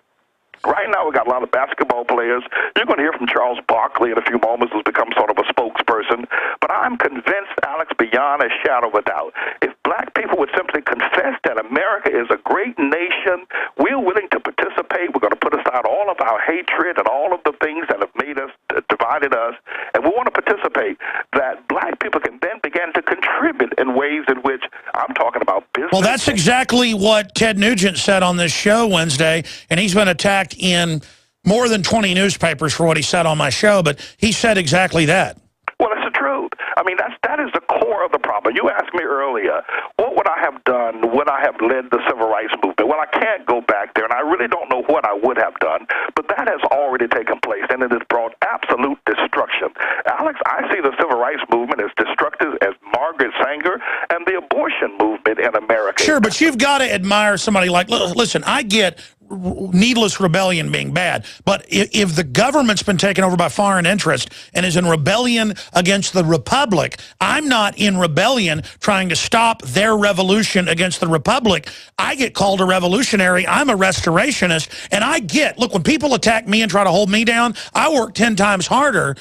Right now, we've got a lot of basketball players. You're going to hear from Charles Barkley in a few moments, who's become sort of a spokesperson. But I'm convinced, Alex, beyond a shadow of a doubt, if black people would simply confess that America is a great nation, we're willing to participate. We're going to put aside all of our hatred and all of the things that have made us, divided us, and we want to participate, that black people can then begin to contribute in ways in which I'm talking about business. Well, that's exactly what Ted Nugent said on this show Wednesday, and he's been attacked in more than 20 newspapers for what he said on my show, but he said exactly that. Well, it's the truth. I mean, that is the core of the problem. You asked me earlier, what would I have done when I have led the civil rights movement? Well, I can't go back there, and I really don't know what I would have done, but that has already taken place, and it has brought absolute destruction. Alex, I see the civil rights movement as destructive as Margaret Sanger and the abortion movement in America. Sure, but you've got to admire somebody like, listen, I get needless rebellion being bad, but if the government's been taken over by foreign interest and is in rebellion against the republic, I'm not in rebellion trying to stop their revolution against the republic. I get called a revolutionary. I'm a restorationist, and I get, look, when people attack me and try to hold me down, I work 10 times harder.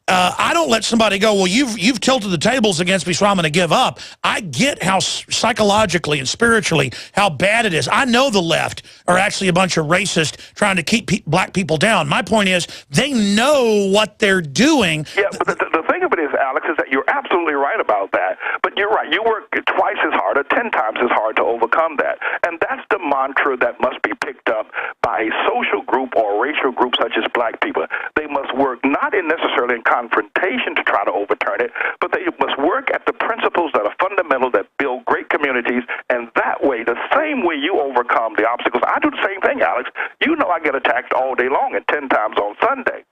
I don't let somebody go, well, you've tilted the tables against me, so I'm going to give up. I get how psychologically and spiritually how bad it is. I know the left are actually a bunch of racists trying to keep black people down. My point is they know what they're doing. Yeah, but the thing of it is, Alex, is that you're absolutely right about that. But you're right. You work twice as hard or 10 times as hard to overcome that. And that's the mantra that must be picked up by a social group or a racial group such as black people. They must work not necessarily in confrontation to try to overturn it, but they must work at the principles that are fundamental, that build great communities, and that way, the same way you overcome the obstacles. I do the same thing, Alex. You know I get attacked all day long and 10 times on Sunday.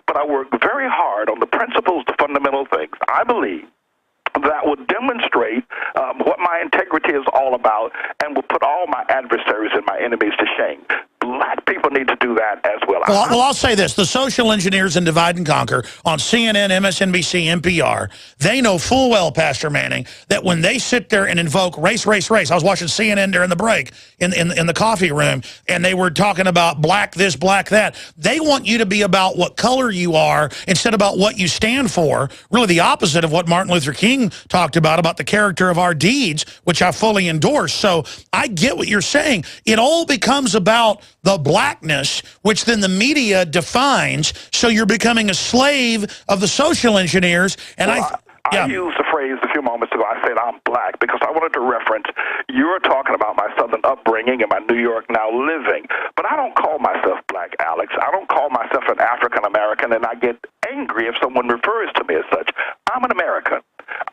but I work very hard on the principles, the fundamental things I believe that would demonstrate what my integrity is all about and will put all my adversaries and my enemies to shame. Black people need to do that as well. Well, I'll say this. The social engineers in Divide and Conquer on CNN, MSNBC, NPR, they know full well, Pastor Manning, that when they sit there and invoke race, race, race. I was watching CNN during the break in the coffee room, and they were talking about black this, black that. They want you to be about what color you are instead of about what you stand for. Really the opposite of what Martin Luther King talked about the character of our deeds, which I fully endorse. So I get what you're saying. It all becomes about the blackness, which then the media defines, so you're becoming a slave of the social engineers. And I used the phrase a few moments ago. I said I'm black because I wanted to reference, you're talking about my southern upbringing and my New York now living. But I don't call myself black, Alex. I don't call myself an African American, and I get angry if someone refers to me as such. I'm an American.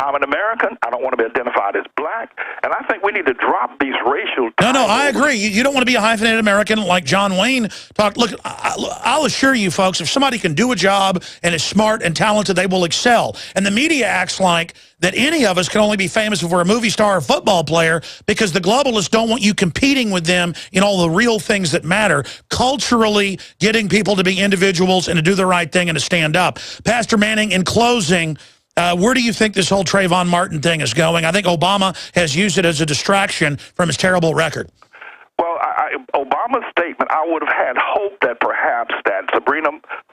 I'm an American. I don't want to be identified as black. And I think we need to drop these racial titles. No, I agree. You don't want to be a hyphenated American like John Wayne talked. Look, I'll assure you, folks, if somebody can do a job and is smart and talented, they will excel. And the media acts like that any of us can only be famous if we're a movie star or football player, because the globalists don't want you competing with them in all the real things that matter. Culturally, getting people to be individuals and to do the right thing and to stand up. Pastor Manning, in closing, where do you think this whole Trayvon Martin thing is going? I think Obama has used it as a distraction from his terrible record. Well, Obama's statement, I would have had hope that perhaps that Sabrina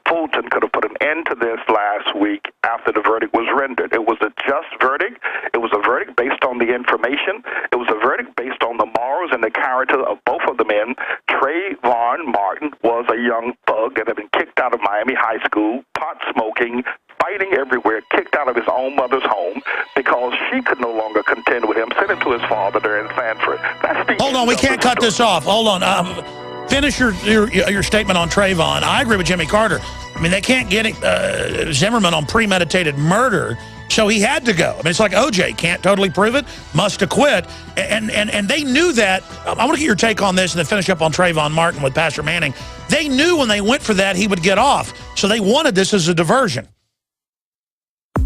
Fulton could have put an end to this last week after the verdict was rendered. It was a just verdict. It was a verdict based on the information. It was a verdict based on the morals and the character of both of the men. Trayvon Martin was a young thug that had been kicked out of Miami High School, pot smoking, fighting everywhere, kicked out of his own mother's home because she could no longer contend with him, sent him to his father there in Sanford. Hold on, we can't cut this off. Hold on. Finish your statement on Trayvon. I agree with Jimmy Carter. I mean, they can't get Zimmerman on premeditated murder, so he had to go. I mean, it's like OJ, can't totally prove it, must acquit. And they knew that. I want to get your take on this and then finish up on Trayvon Martin with Pastor Manning. They knew when they went for that he would get off, so they wanted this as a diversion.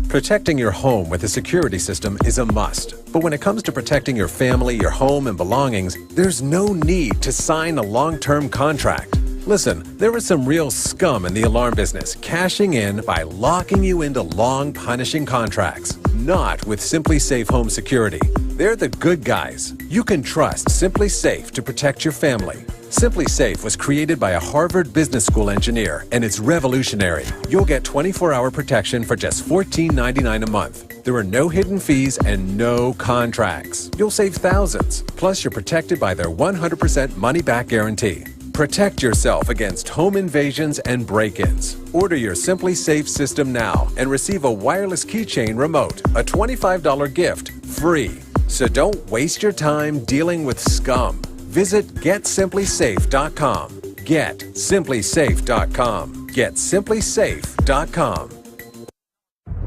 Protecting your home with a security system is a must. But when it comes to protecting your family, your home, and belongings, there's no need to sign a long-term contract. Listen, there is some real scum in the alarm business, cashing in by locking you into long, punishing contracts. Not with Simply Safe Home Security. They're the good guys. You can trust Simply Safe to protect your family. Simply Safe was created by a Harvard Business School engineer, and it's revolutionary. You'll get 24-hour protection for just $14.99 a month. There are no hidden fees and no contracts. You'll save thousands. Plus, you're protected by their 100% money-back guarantee. Protect yourself against home invasions and break-ins. Order your Simply Safe system now and receive a wireless keychain remote, a $25 gift, free. So don't waste your time dealing with scum. Visit GetSimplySafe.com. GetSimplySafe.com. GetSimplySafe.com.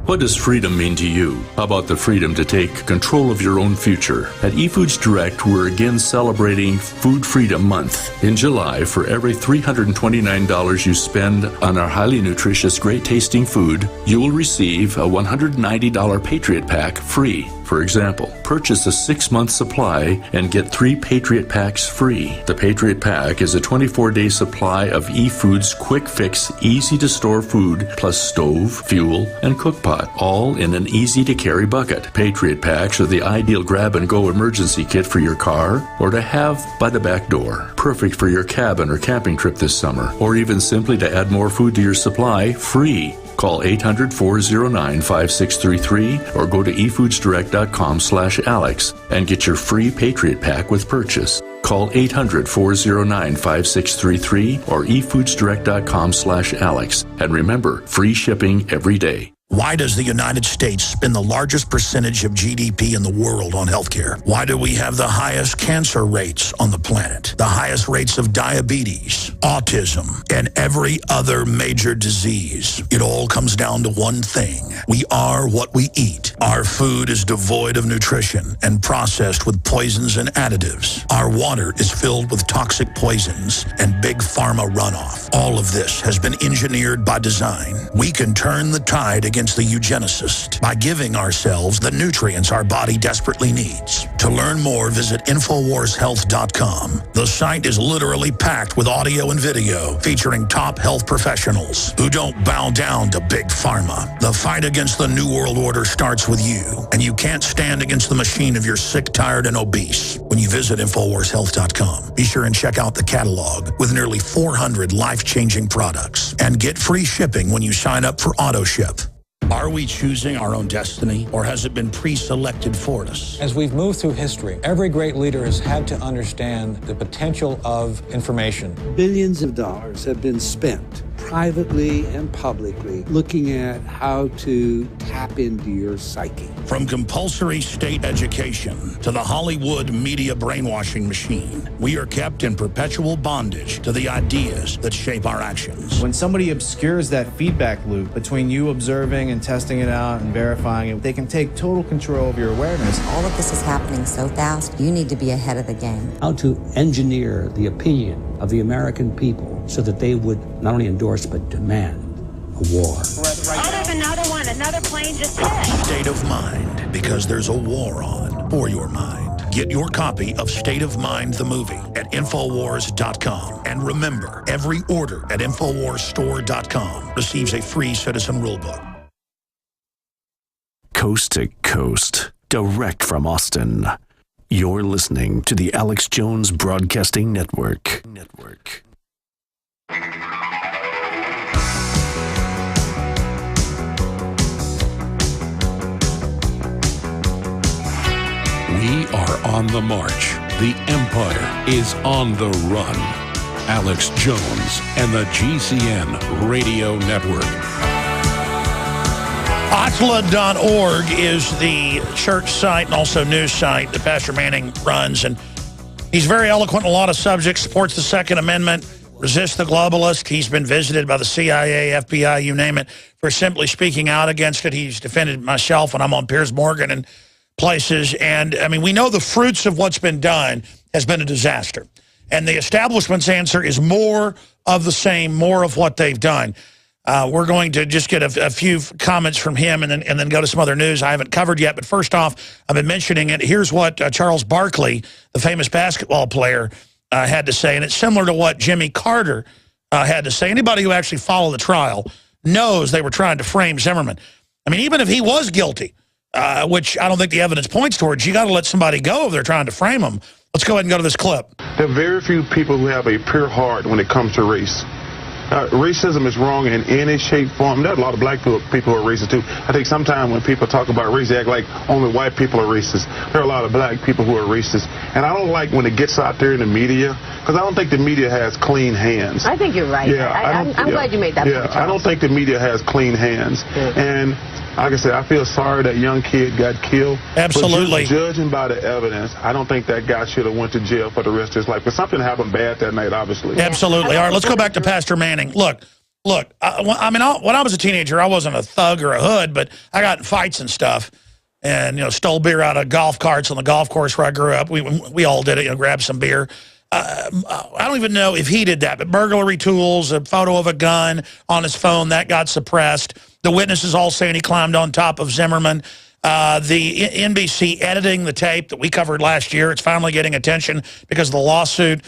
What does freedom mean to you? How about the freedom to take control of your own future? At eFoods Direct, we're again celebrating Food Freedom Month. In July, for every $329 you spend on our highly nutritious, great-tasting food, you will receive a $190 Patriot Pack free. For example, purchase a 6-month supply and get 3 Patriot Packs free. The Patriot Pack is a 24-day supply of eFoods quick fix, easy to store food, plus stove, fuel, and cook pot, all in an easy to carry bucket. Patriot Packs are the ideal grab and go emergency kit for your car or to have by the back door. Perfect for your cabin or camping trip this summer, or even simply to add more food to your supply, free. Call 800-409-5633 or go to efoodsdirect.com/Alex and get your free Patriot Pack with purchase. Call 800-409-5633 or efoodsdirect.com/Alex. And remember, free shipping every day. Why does the United States spend the largest percentage of GDP in the world on healthcare? Why do we have the highest cancer rates on the planet, the highest rates of diabetes, autism, and every other major disease? It all comes down to one thing. We are what we eat. Our food is devoid of nutrition and processed with poisons and additives. Our water is filled with toxic poisons and big pharma runoff. All of this has been engineered by design. We can turn the tide against the eugenicist by giving ourselves the nutrients our body desperately needs. To learn more, visit InfoWarsHealth.com. The site is literally packed with audio and video featuring top health professionals who don't bow down to big pharma. The fight against the New World Order starts with you, and you can't stand against the machine if you're sick, tired, and obese. When you visit InfoWarsHealth.com, be sure and check out the catalog with nearly 400 life-changing products and get free shipping when you sign up for AutoShip. Are we choosing our own destiny, or has it been pre-selected for us? As we've moved through history, every great leader has had to understand the potential of information. Billions of dollars have been spent privately and publicly looking at how to tap into your psyche. From compulsory state education to the Hollywood media brainwashing machine, we are kept in perpetual bondage to the ideas that shape our actions. When somebody obscures that feedback loop between you observing and testing it out and verifying it, they can take total control of your awareness. All of this is happening so fast, you need to be ahead of the game. How to engineer the opinion of the American people so that they would not only endorse but demand a war. Oh, there's another one. Another plane just hit. State of Mind, because there's a war on for your mind. Get your copy of State of Mind, the movie, at Infowars.com. And remember, every order at InfoWarsStore.com receives a free Citizen Rulebook. Coast to coast, direct from Austin. You're listening to the Alex Jones Broadcasting Network. We are on the march. The Empire is on the run. Alex Jones and the GCN Radio Network. ATLAH.org is the church site and also news site that Pastor Manning runs. And he's very eloquent on a lot of subjects, supports the Second Amendment, resists the globalist. He's been visited by the CIA, FBI, you name it, for simply speaking out against it. He's defended myself when I'm on Piers Morgan and places. And, I mean, we know the fruits of what's been done has been a disaster. And the establishment's answer is more of the same, more of what they've done. We're going to just get a few comments from him and then go to some other news I haven't covered yet. But first off, I've been mentioning it. Here's what Charles Barkley, the famous basketball player, had to say. And it's similar to what Jimmy Carter had to say. Anybody who actually followed the trial knows they were trying to frame Zimmerman. I mean, even if he was guilty, which I don't think the evidence points towards, you got to let somebody go if they're trying to frame him. Let's go ahead and go to this clip. There are very few people who have a pure heart when it comes to race. Racism is wrong in any shape, form. There are a lot of black people who are racist, too. I think sometimes when people talk about race, they act like only white people are racist. There are a lot of black people who are racist. And I don't like when it gets out there in the media, because I don't think the media has clean hands. I think you're right. Yeah, I'm glad you made that point, Charles. I don't think the media has clean hands. And like I said, I feel sorry that young kid got killed. Absolutely. But judging by the evidence, I don't think that guy should have went to jail for the rest of his life. But something happened bad that night, obviously. Absolutely. All right, let's go back to Pastor Manning. Look. I mean, when I was a teenager, I wasn't a thug or a hood, but I got in fights and stuff, and stole beer out of golf carts on the golf course where I grew up. We all did it. Grabbed some beer. I don't even know if he did that, but burglary tools, a photo of a gun on his phone, that got suppressed. The witnesses all saying he climbed on top of Zimmerman. The NBC editing the tape that we covered last year, it's finally getting attention because of the lawsuit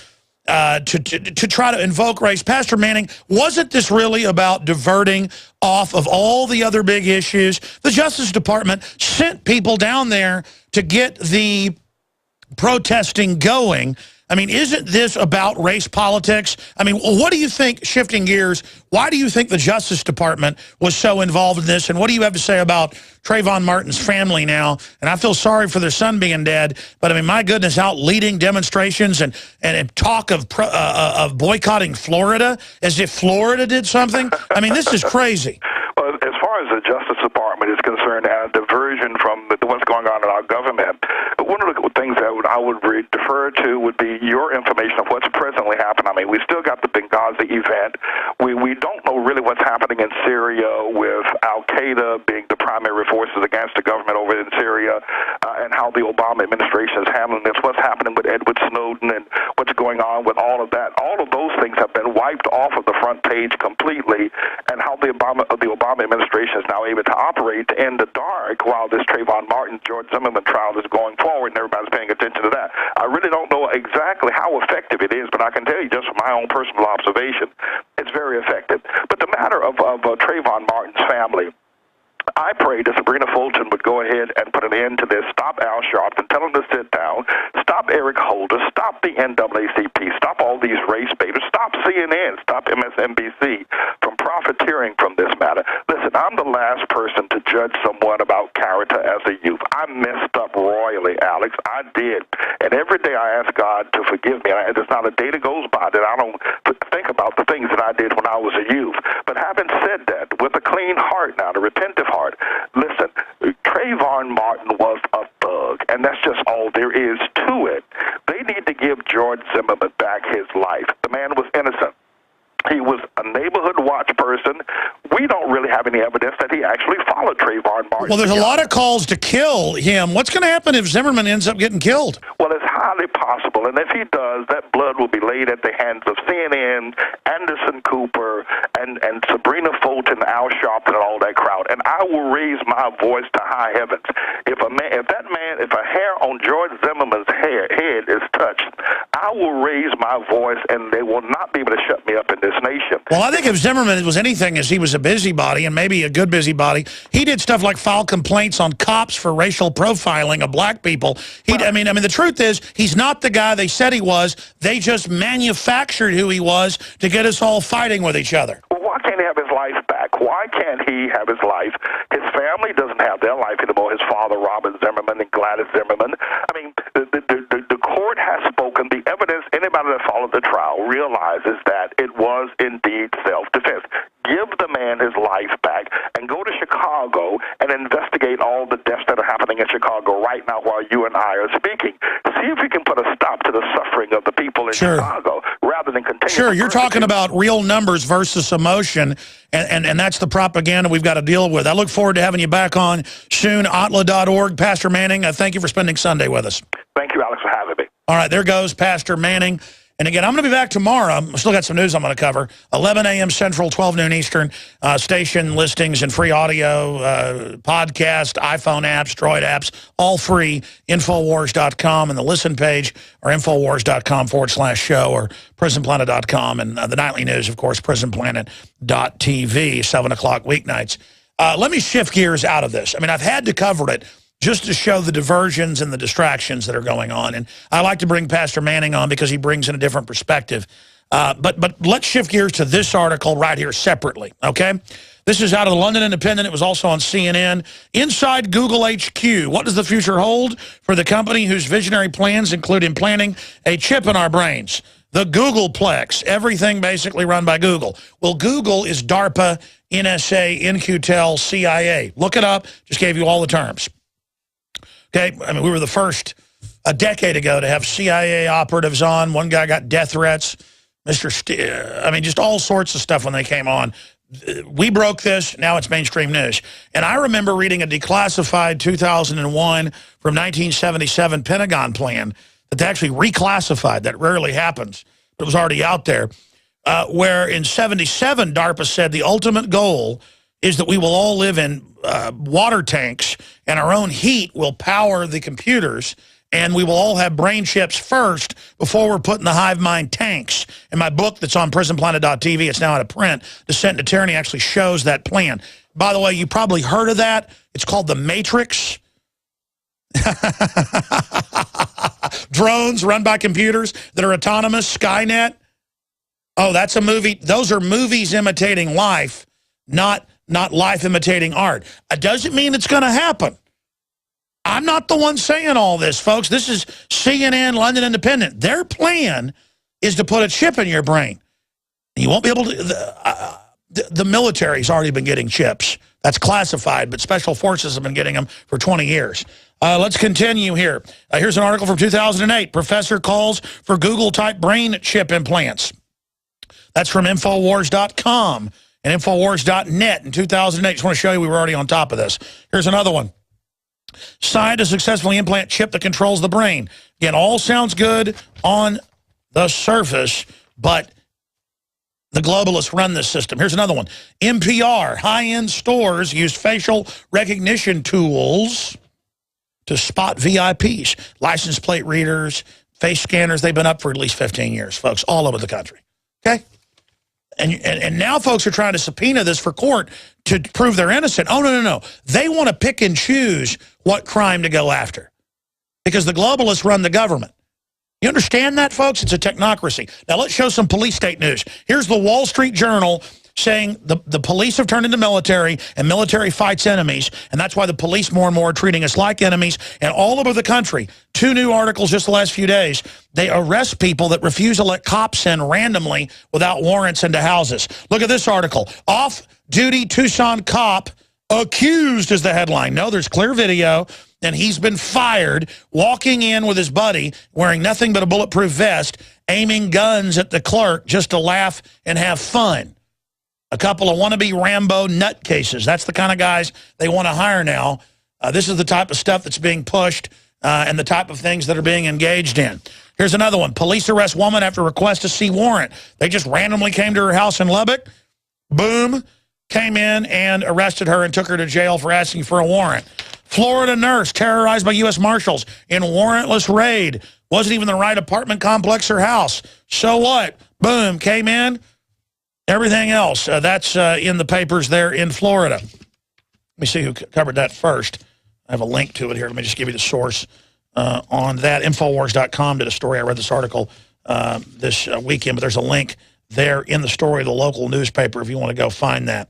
to try to invoke race. Pastor Manning, wasn't this really about diverting off of all the other big issues? The Justice Department sent people down there to get the protesting going. I mean, isn't this about race politics? I mean, what do you think, shifting gears, why do you think the Justice Department was so involved in this? And what do you have to say about Trayvon Martin's family now? And I feel sorry for their son being dead, but I mean, my goodness, out leading demonstrations and talk of boycotting Florida as if Florida did something. I mean, this is crazy. Well, as far as the Justice Department is concerned and a diversion from what's going on in our government, one of the things that I would defer to would be your information of what's presently happening. I mean, we still got the Benghazi event. We don't know really what's happening in Syria with Al-Qaeda being the primary forces against the government over in Syria, and how the Obama administration is handling this, what's happening with Edward Snowden and what's going on with all of that. All of those things have been wiped off of the front page completely, and how the Obama administration is now able to operate in the dark while this Trayvon Martin, George Zimmerman trial is going forward, and everybody's paying attention to that. I really don't know exactly how effective it is, but I can tell you just from my own personal observation, it's very effective. But the matter of Trayvon Martin's family, I pray that Sabrina Fulton would go ahead and put an end to this. Stop Al Sharpton, tell him to sit down. Stop Eric Holder. Stop the NAACP. Stop all these race baiters. Stop CNN. Stop MSNBC from profiteering from this matter. Listen, I'm the last person to judge someone about character as a youth. I messed up royally, Alex. I did. And every day I ask God to forgive me. And there's not a day that goes by that I don't think about the things that I did when I was a youth. But having said that, with a clean heart now, the repentive heart, listen, Trayvon Martin was a thug, and that's just all there is to it. They need to give George Zimmerman back his life. The man was innocent. He was a neighborhood watch person. We don't really have any evidence that he actually followed Trayvon Martin. Well, there's a lot of calls to kill him. What's going to happen if Zimmerman ends up getting killed? Well, it's highly possible, and if he does, that blood will be laid at the hands of CNN, Anderson Cooper, and Sabrina Fulton, Al Sharpton, and all that crowd. And I will raise my voice to high heavens. If a hair on George Zimmerman's head is touched, I will raise my voice, and they will not be able to shut me up in this nation. Well, I think if Zimmerman was anything, as he was a busybody, and maybe a good busybody, he did stuff like file complaints on cops for racial profiling of black people. I mean, the truth is, he's not the guy they said he was. They just manufactured who he was to get us all fighting with each other. Well, why can't he have his life back? Why can't he have his life? His family doesn't have their life anymore. His father, Robert Zimmerman, and Gladys Zimmerman. I mean, the court has spoken. The evidence, anybody that followed the trial realizes that it was indeed self-defense. Give the man his life back and go to Chicago and investigate all the deaths that are happening in Chicago right now while you and I are speaking. See if you can put a stop to the suffering of the people in Chicago rather than continue. Sure, you're talking about real numbers versus emotion, and that's the propaganda we've got to deal with. I look forward to having you back on soon. ATLAH.org. Pastor Manning, thank you for spending Sunday with us. Thank you, Alex, for having me. All right, there goes Pastor Manning. And again, I'm going to be back tomorrow. I've still got some news I'm going to cover. 11 a.m. Central, 12 noon Eastern. Station listings and free audio, podcast, iPhone apps, Droid apps, all free. Infowars.com and the listen page, or Infowars.com/show, or PrisonPlanet.com. And the nightly news, of course, PrisonPlanet.tv, 7 o'clock weeknights. Let me shift gears out of this. I mean, I've had to cover it just to show the diversions and the distractions that are going on. And I like to bring Pastor Manning on because he brings in a different perspective. But let's shift gears to this article right here separately, okay? This is out of the London Independent. It was also on CNN. Inside Google HQ, what does the future hold for the company whose visionary plans include implanting a chip in our brains? The Googleplex, everything basically run by Google. Well, Google is DARPA, NSA, In-Q-Tel, CIA. Look it up. Just gave you all the terms. Okay, I mean, we were the first a decade ago to have CIA operatives on. One guy got death threats. I mean, just all sorts of stuff when they came on. We broke this. Now it's mainstream news. And I remember reading a declassified 2001 from 1977 Pentagon plan that they actually reclassified. That rarely happens. But it was already out there. Where in 77, DARPA said the ultimate goal is that we will all live in water tanks, and our own heat will power the computers, and we will all have brain chips first before we're put in the hive mind tanks. In my book that's on PrisonPlanet.tv, it's now out of print, Descent into Tyranny actually shows that plan. By the way, you probably heard of that. It's called The Matrix. Drones run by computers that are autonomous, Skynet. Oh, that's a movie. Those are movies imitating life, not life imitating art. It doesn't mean it's going to happen. I'm not the one saying all this, folks. This is CNN, London Independent. Their plan is to put a chip in your brain. You won't be able to... the military's already been getting chips. That's classified, but special forces have been getting them for 20 years. Let's continue here. Here's an article from 2008. Professor calls for Google-type brain chip implants. That's from Infowars.com and Infowars.net in 2008. Just want to show you we were already on top of this. Here's another one. Scientists successfully implant chip that controls the brain. Again, all sounds good on the surface, but the globalists run this system. Here's another one. NPR, high-end stores use facial recognition tools to spot VIPs. License plate readers, face scanners, they've been up for at least 15 years, folks, all over the country. Okay? And now folks are trying to subpoena this for court to prove they're innocent. Oh, no. They want to pick and choose what crime to go after because the globalists run the government. You understand that, folks? It's a technocracy. Now, let's show some police state news. Here's the Wall Street Journal saying the police have turned into military, and military fights enemies, and that's why the police more and more are treating us like enemies. And all over the country, 2 new articles just the last few days, they arrest people that refuse to let cops in randomly without warrants into houses. Look at this article. Off-duty Tucson cop accused is the headline. No, there's clear video, and he's been fired, walking in with his buddy, wearing nothing but a bulletproof vest, aiming guns at the clerk just to laugh and have fun. A couple of wannabe Rambo nutcases. That's the kind of guys they want to hire now. This is the type of stuff that's being pushed and the type of things that are being engaged in. Here's another one. Police arrest woman after request to see warrant. They just randomly came to her house in Lubbock. Boom. Came in and arrested her and took her to jail for asking for a warrant. Florida nurse terrorized by U.S. Marshals in warrantless raid. Wasn't even the right apartment complex or house. So what? Boom. Came in. Everything else, that's in the papers there in Florida. Let me see who covered that first. I have a link to it here. Let me just give you the source on that. Infowars.com did a story. I read this article this weekend, but there's a link there in the story of the local newspaper if you want to go find that.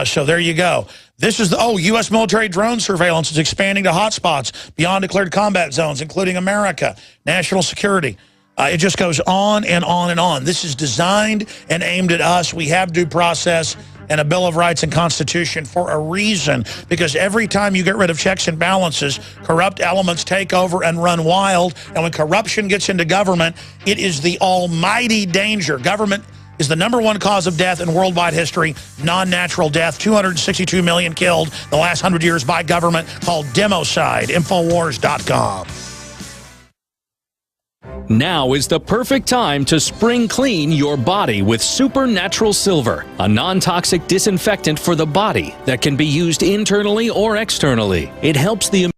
So there you go. This is the, U.S. military drone surveillance is expanding to hotspots beyond declared combat zones, including America, national security. It just goes on and on and on. This is designed and aimed at us. We have due process and a Bill of Rights and Constitution for a reason, because every time you get rid of checks and balances, corrupt elements take over and run wild. And when corruption gets into government, it is the almighty danger. Government is the #1 cause of death in worldwide history, non-natural death. 262 million killed the last 100 years by government, called democide. Infowars.com. Now is the perfect time to spring clean your body with Supernatural Silver, a non-toxic disinfectant for the body that can be used internally or externally. It helps the